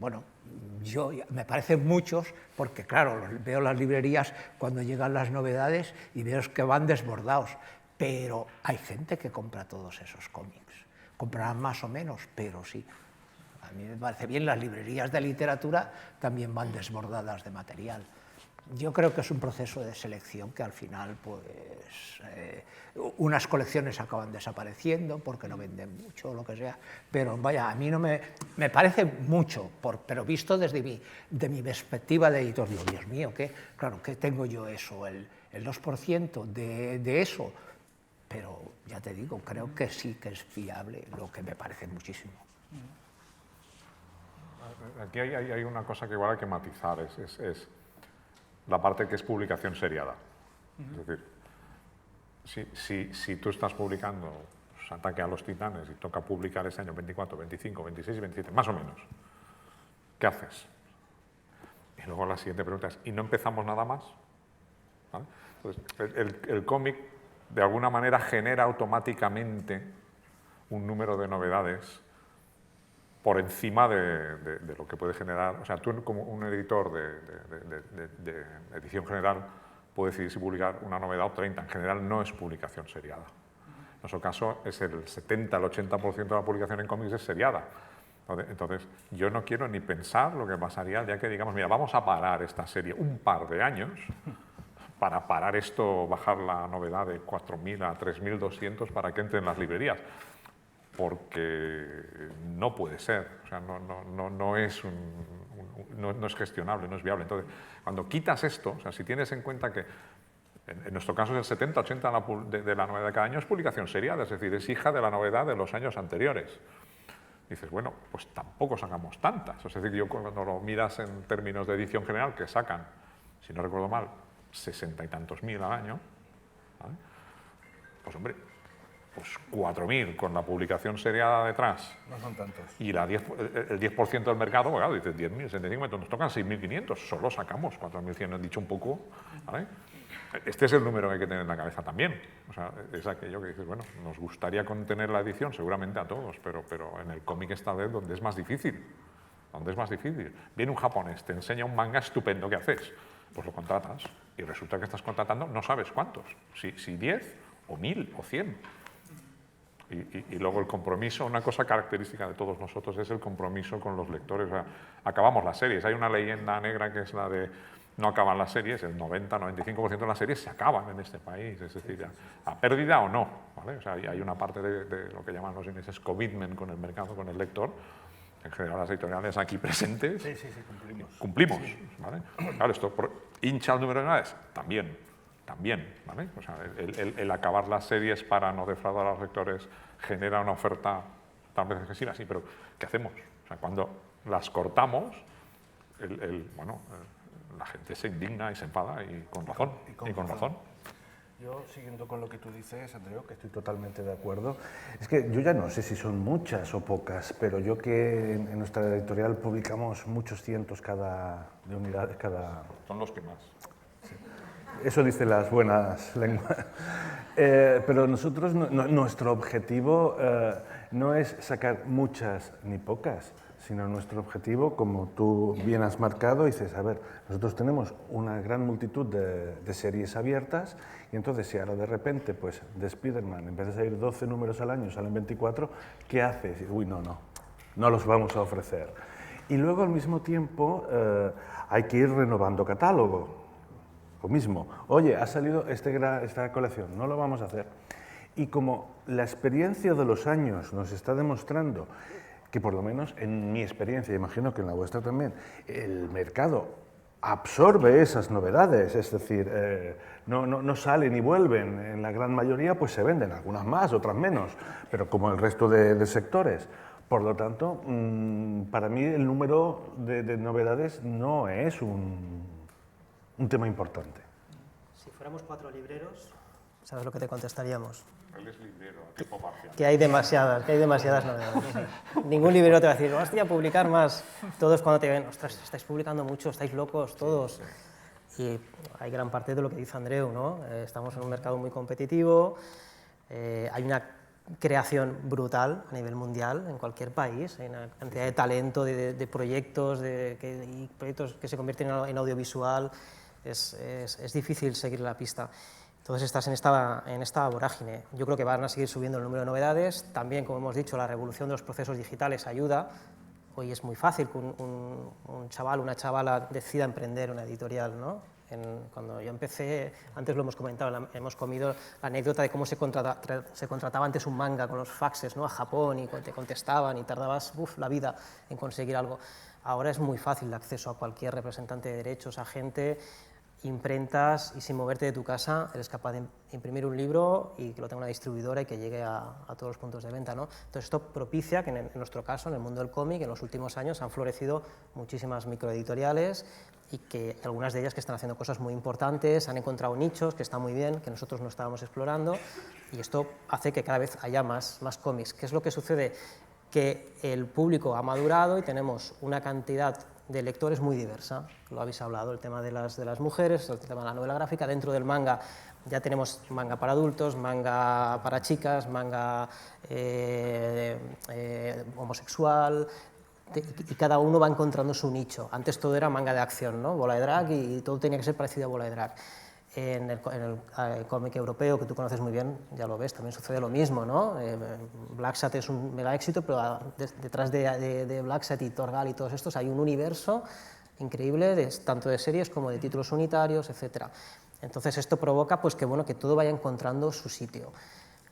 bueno, me parecen muchos porque, claro, veo las librerías cuando llegan las novedades y veo que van desbordados, pero hay gente que compra todos esos cómics. Comprarán más o menos, pero sí. A mí me parece bien, las librerías de literatura también van desbordadas de material. Yo creo que es un proceso de selección que al final, pues, unas colecciones acaban desapareciendo porque no venden mucho o lo que sea, pero vaya, a mí no me parece mucho, pero visto desde mi perspectiva de editor, digo, Dios mío, claro, ¿qué tengo yo eso? El 2% de eso. Pero ya te digo, creo que sí que es fiable, lo que me parece muchísimo. Aquí hay una cosa que igual hay que matizar, es la parte que es publicación seriada. Es decir, si tú estás publicando Ataque a los Titanes y toca publicar ese año 24, 25, 26 y 27, más o menos, ¿qué haces? Y luego la siguiente pregunta es, ¿y no empezamos nada más? ¿Vale? Entonces, el cómic de alguna manera genera automáticamente un número de novedades por encima de lo que puede generar. O sea, tú como un editor de edición general puedes decidir si publicar una novedad o 30. En general no es publicación seriada. En nuestro caso es el 70, el 80% de la publicación en cómics es seriada. Entonces, yo no quiero ni pensar lo que pasaría el día que digamos, mira, vamos a parar esta serie un par de años para parar esto, bajar la novedad de 4.000 a 3.200 para que entre en las librerías. Porque no puede ser, o sea, no es gestionable, no es viable. Entonces, cuando quitas esto, o sea, si tienes en cuenta que En nuestro caso es el 70-80 de la novedad de cada año es publicación seriada, es decir, es hija de la novedad de los años anteriores. Dices, bueno, pues tampoco sacamos tantas. Es decir, yo cuando lo miras en términos de edición general, que sacan, si no recuerdo mal, 60 y tantos mil al año, ¿vale? Pues hombre, pues 4.000 con la publicación seriada detrás. No son tantos. Y el 10% del mercado, pues claro, dices 10.000, 65, entonces nos tocan 6.500, solo sacamos 4.100, han dicho un poco, ¿vale? Este es el número que hay que tener en la cabeza también. O sea, es aquello que dices, bueno, nos gustaría contener la edición, seguramente a todos, pero en el cómic esta vez donde es más difícil. Donde es más difícil. Viene un japonés, te enseña un manga estupendo, ¿qué haces? Pues lo contratas y resulta que estás contratando no sabes cuántos, si 10 o 1.000 o 100. Y luego el compromiso, una cosa característica de todos nosotros es el compromiso con los lectores. O sea, acabamos las series. Hay una leyenda negra que es la de no acaban las series, el 90-95% de las series se acaban en este país, es decir, a pérdida o no, ¿vale? O sea, hay una parte de lo que llaman los ingleses commitment con el mercado, con el lector. En general las editoriales aquí presentes cumplimos, ¿vale? Claro, esto hincha el número de novedades, también, ¿vale? O sea, el acabar las series para no defraudar a los lectores genera una oferta tal vez excesiva, sí, pero ¿qué hacemos? O sea, cuando las cortamos, la gente se indigna y se enfada y con razón. Yo, siguiendo con lo que tú dices, Andreu, que estoy totalmente de acuerdo, es que yo ya no sé si son muchas o pocas, pero yo que en nuestra editorial publicamos muchos cientos de unidades cada... Son los que más. Sí. Eso dicen las buenas lenguas. Pero nosotros, nuestro objetivo no es sacar muchas ni pocas, sino nuestro objetivo, como tú bien has marcado, dices, a ver, nosotros tenemos una gran multitud de series abiertas y entonces si ahora de repente, pues, de Spider-Man, en vez de salir 12 números al año, salen 24, ¿qué haces? Uy, no los vamos a ofrecer. Y luego, al mismo tiempo, hay que ir renovando catálogo. Lo mismo, oye, ha salido esta colección, no lo vamos a hacer. Y como la experiencia de los años nos está demostrando que por lo menos en mi experiencia, imagino que en la vuestra también, el mercado absorbe esas novedades, es decir, no salen y vuelven, en la gran mayoría pues se venden, algunas más, otras menos, pero como el resto de sectores. Por lo tanto, para mí el número de novedades no es un tema importante. Si fuéramos 4 libreros, ¿sabes lo que te contestaríamos? Él es librero, a tiempo parcial. Que hay demasiadas novedades. Ningún librero te va a decir, hostia, publicar más. Todos cuando te ven, ostras, estáis publicando mucho, estáis locos, todos. Y hay gran parte de lo que dice Andreu, ¿no? Estamos en un mercado muy competitivo, hay una creación brutal a nivel mundial en cualquier país, hay una cantidad de talento, de proyectos, y proyectos que se convierten en audiovisual, es difícil seguir la pista. Entonces estás en esta vorágine. Yo creo que van a seguir subiendo el número de novedades. También, como hemos dicho, la revolución de los procesos digitales ayuda. Hoy es muy fácil que un chaval, una chavala decida emprender una editorial, ¿no? Cuando yo empecé, antes lo hemos comentado, hemos comido la anécdota de cómo se contrataba antes un manga con los faxes, ¿no? A Japón y te contestaban y tardabas la vida en conseguir algo. Ahora es muy fácil el acceso a cualquier representante de derechos, agente, imprentas, y sin moverte de tu casa eres capaz de imprimir un libro y que lo tenga una distribuidora y que llegue a todos los puntos de venta, ¿no? Entonces esto propicia que en nuestro caso, en el mundo del cómic, en los últimos años han florecido muchísimas microeditoriales y que algunas de ellas que están haciendo cosas muy importantes, han encontrado nichos que están muy bien, que nosotros no estábamos explorando, y esto hace que cada vez haya más cómics. ¿Qué es lo que sucede? Que el público ha madurado y tenemos una cantidad de lectores muy diversa, lo habéis hablado, el tema de las mujeres, el tema de la novela gráfica. Dentro del manga ya tenemos manga para adultos, manga para chicas, manga homosexual, y cada uno va encontrando su nicho. Antes todo era manga de acción, ¿no? Bola de drag, y todo tenía que ser parecido a Bola de drag. En el cómic europeo, que tú conoces muy bien, ya lo ves, también sucede lo mismo, ¿no? Black Sat es un mega éxito, pero detrás de Black Sat y Torgal y todos estos hay un universo increíble, tanto de series como de títulos unitarios, etc. Entonces esto provoca pues, que todo vaya encontrando su sitio.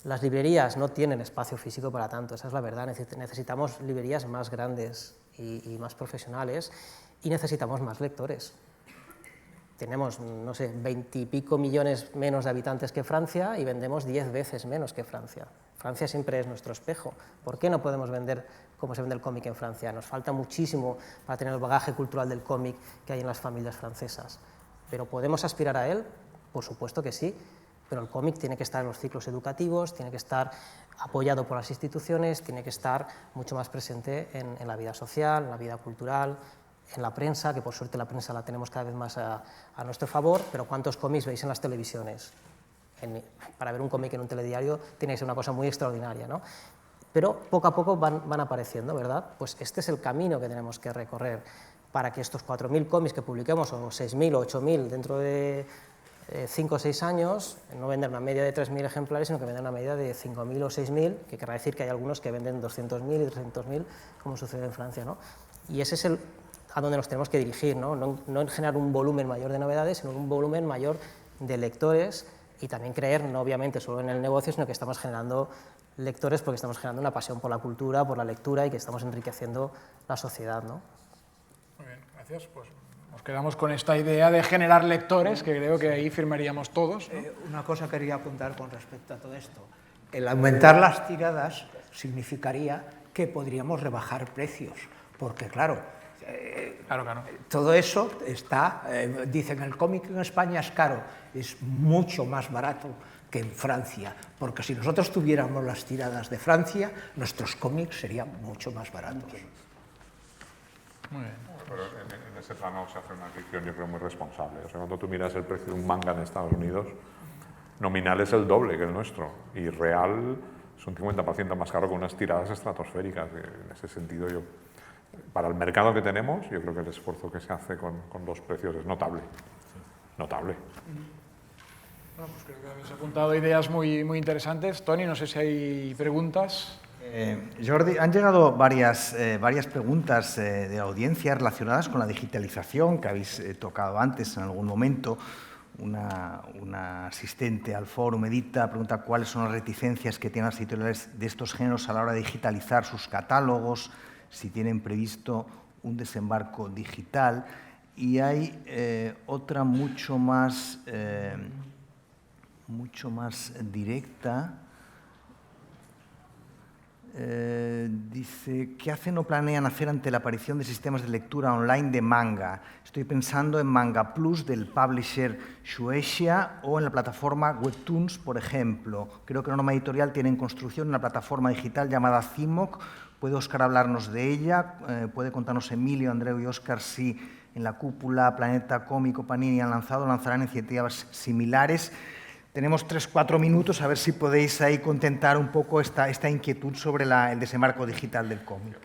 Las librerías no tienen espacio físico para tanto, esa es la verdad. Necesitamos librerías más grandes y más profesionales, y necesitamos más lectores. tenemos, no sé, 20 y pico millones menos de habitantes que Francia y vendemos 10 veces menos que Francia. Francia siempre es nuestro espejo. ¿Por qué no podemos vender como se vende el cómic en Francia? Nos falta muchísimo para tener el bagaje cultural del cómic que hay en las familias francesas. ¿Pero podemos aspirar a él? Por supuesto que sí, pero el cómic tiene que estar en los ciclos educativos, tiene que estar apoyado por las instituciones, tiene que estar mucho más presente en la vida social, en la vida cultural, en la prensa, que por suerte la prensa la tenemos cada vez más a nuestro favor, pero ¿cuántos cómics veis en las televisiones? Para ver un cómic en un telediario tiene que ser una cosa muy extraordinaria, ¿no? Pero poco a poco van apareciendo, ¿verdad? Pues este es el camino que tenemos que recorrer para que estos 4.000 cómics que publiquemos, o 6.000 o 8.000 dentro de 5 o 6 años, no vender una media de 3.000 ejemplares, sino que vender una media de 5.000 o 6.000, que querrá decir que hay algunos que venden 200.000 y 300.000, como sucede en Francia, ¿no? Y ese es a donde nos tenemos que dirigir, ¿no? No en generar un volumen mayor de novedades, sino un volumen mayor de lectores, y también creer, no obviamente solo en el negocio, sino que estamos generando lectores porque estamos generando una pasión por la cultura, por la lectura, y que estamos enriqueciendo la sociedad, ¿no? Muy bien, gracias. Pues nos quedamos con esta idea de generar lectores, que creo que ahí firmaríamos todos, ¿no? Una cosa quería apuntar con respecto a todo esto. El aumentar las tiradas significaría que podríamos rebajar precios, porque claro, todo eso está, dicen el cómic en España es caro, es mucho más barato que en Francia, porque si nosotros tuviéramos las tiradas de Francia, nuestros cómics serían mucho más baratos. Muy bien. Pero en ese plano se hace una decisión, yo creo, muy responsable. O sea, cuando tú miras el precio de un manga en Estados Unidos, nominal es el doble que el nuestro, y real es un 50% más caro que unas tiradas estratosféricas. En ese sentido, para el mercado que tenemos, yo creo que el esfuerzo que se hace con los precios es notable. Notable. Bueno, pues creo que habéis apuntado ideas muy interesantes. Toni, no sé si hay preguntas. Jordi, han llegado varias preguntas de audiencia relacionadas con la digitalización que habéis tocado antes en algún momento. Una asistente al Fórum Edita pregunta cuáles son las reticencias que tienen las editoriales de estos géneros a la hora de digitalizar sus catálogos, si tienen previsto un desembarco digital. Y hay otra mucho más directa. Dice, ¿qué hacen o planean hacer ante la aparición de sistemas de lectura online de manga? Estoy pensando en Manga Plus del publisher Shueisha o en la plataforma Webtoons, por ejemplo. Creo que la norma editorial tiene en construcción una plataforma digital llamada Cimoc. ¿Puede Óscar hablarnos de ella? ¿Puede contarnos Emilio, Andreu y Óscar si en la cúpula, Planeta Cómico, Panini lanzarán iniciativas similares? Tenemos 3-4 minutos, a ver si podéis ahí contentar un poco esta inquietud sobre el desembarco digital del cómic.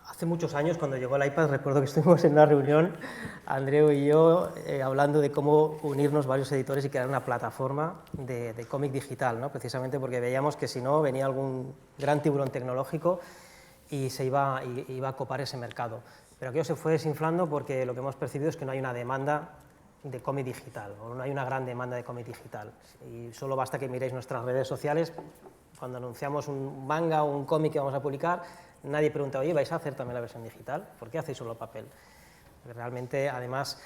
Hace muchos años, cuando llegó el iPad, recuerdo que estuvimos en una reunión, Andreu y yo, hablando de cómo unirnos varios editores y crear una plataforma de cómic digital, ¿no? Precisamente porque veíamos que si no, venía algún gran tiburón tecnológico y iba a copar ese mercado. Pero aquello se fue desinflando porque lo que hemos percibido es que no hay una demanda de cómic digital, o no hay una gran demanda de cómic digital. Y solo basta que miréis nuestras redes sociales, cuando anunciamos un manga o un cómic que vamos a publicar, nadie pregunta, oye, ¿vais a hacer también la versión digital? ¿Por qué hacéis solo papel? Porque realmente, además,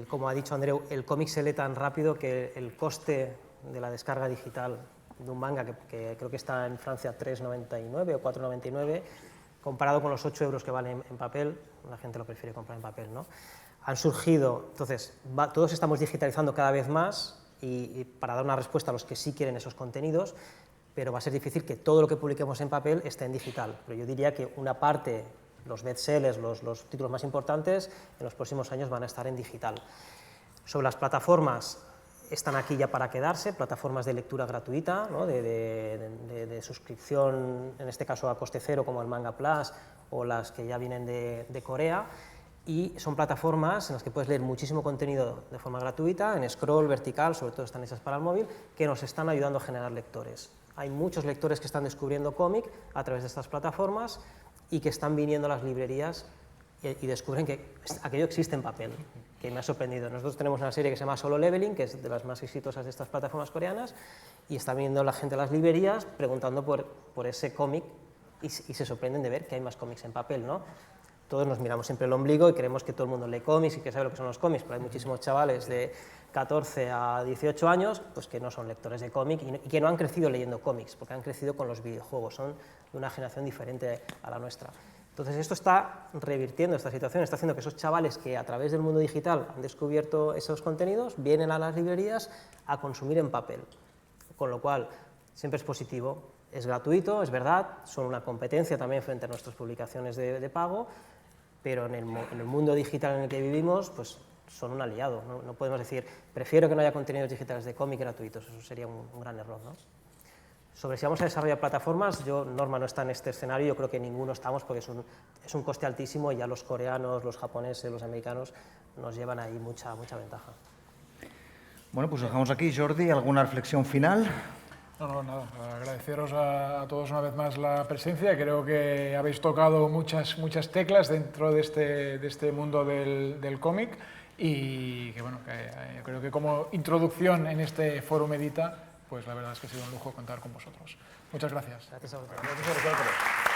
como ha dicho Andreu, el cómic se lee tan rápido que el coste de la descarga digital de un manga, que creo que está en Francia 3,99 o 4,99, comparado con los 8 euros que vale en papel, la gente lo prefiere comprar en papel, ¿no? Han surgido, entonces, todos estamos digitalizando cada vez más y para dar una respuesta a los que sí quieren esos contenidos, pero va a ser difícil que todo lo que publiquemos en papel esté en digital. Pero yo diría que una parte, los bestsellers, los títulos más importantes, en los próximos años van a estar en digital. Sobre las plataformas, están aquí ya para quedarse, plataformas de lectura gratuita, ¿no? de suscripción, en este caso a coste cero, como el Manga Plus, o las que ya vienen de Corea. Y son plataformas en las que puedes leer muchísimo contenido de forma gratuita, en scroll, vertical, sobre todo están hechas para el móvil, que nos están ayudando a generar lectores. Hay muchos lectores que están descubriendo cómic a través de estas plataformas y que están viniendo a las librerías y descubren que aquello existe en papel, que me ha sorprendido. Nosotros tenemos una serie que se llama Solo Leveling, que es de las más exitosas de estas plataformas coreanas, y está viniendo la gente a las librerías preguntando por ese cómic y se sorprenden de ver que hay más cómics en papel, ¿no? todos nos miramos siempre el ombligo y creemos que todo el mundo lee cómics y que sabe lo que son los cómics, pero hay muchísimos chavales de 14 a 18 años pues que no son lectores de cómic y que no han crecido leyendo cómics, porque han crecido con los videojuegos, son de una generación diferente a la nuestra. Entonces esto está revirtiendo esta situación, está haciendo que esos chavales que a través del mundo digital han descubierto esos contenidos, vienen a las librerías a consumir en papel, con lo cual siempre es positivo, es gratuito, es verdad, son una competencia también frente a nuestras publicaciones de pago, pero en el mundo digital en el que vivimos, pues son un aliado, no podemos decir, prefiero que no haya contenidos digitales de cómic gratuitos, eso sería un gran error, ¿no? Sobre si vamos a desarrollar plataformas, Norma no está en este escenario, yo creo que ninguno estamos porque es un coste altísimo y ya los coreanos, los japoneses, los americanos nos llevan ahí mucha ventaja. Bueno, pues dejamos aquí. Jordi, ¿alguna reflexión final? No, nada, agradeceros a todos una vez más la presencia, creo que habéis tocado muchas teclas dentro de este mundo del cómic y que bueno, creo que como introducción en este Fórum Edita, pues la verdad es que ha sido un lujo contar con vosotros. Muchas gracias. Gracias a vosotros. Gracias a vosotros.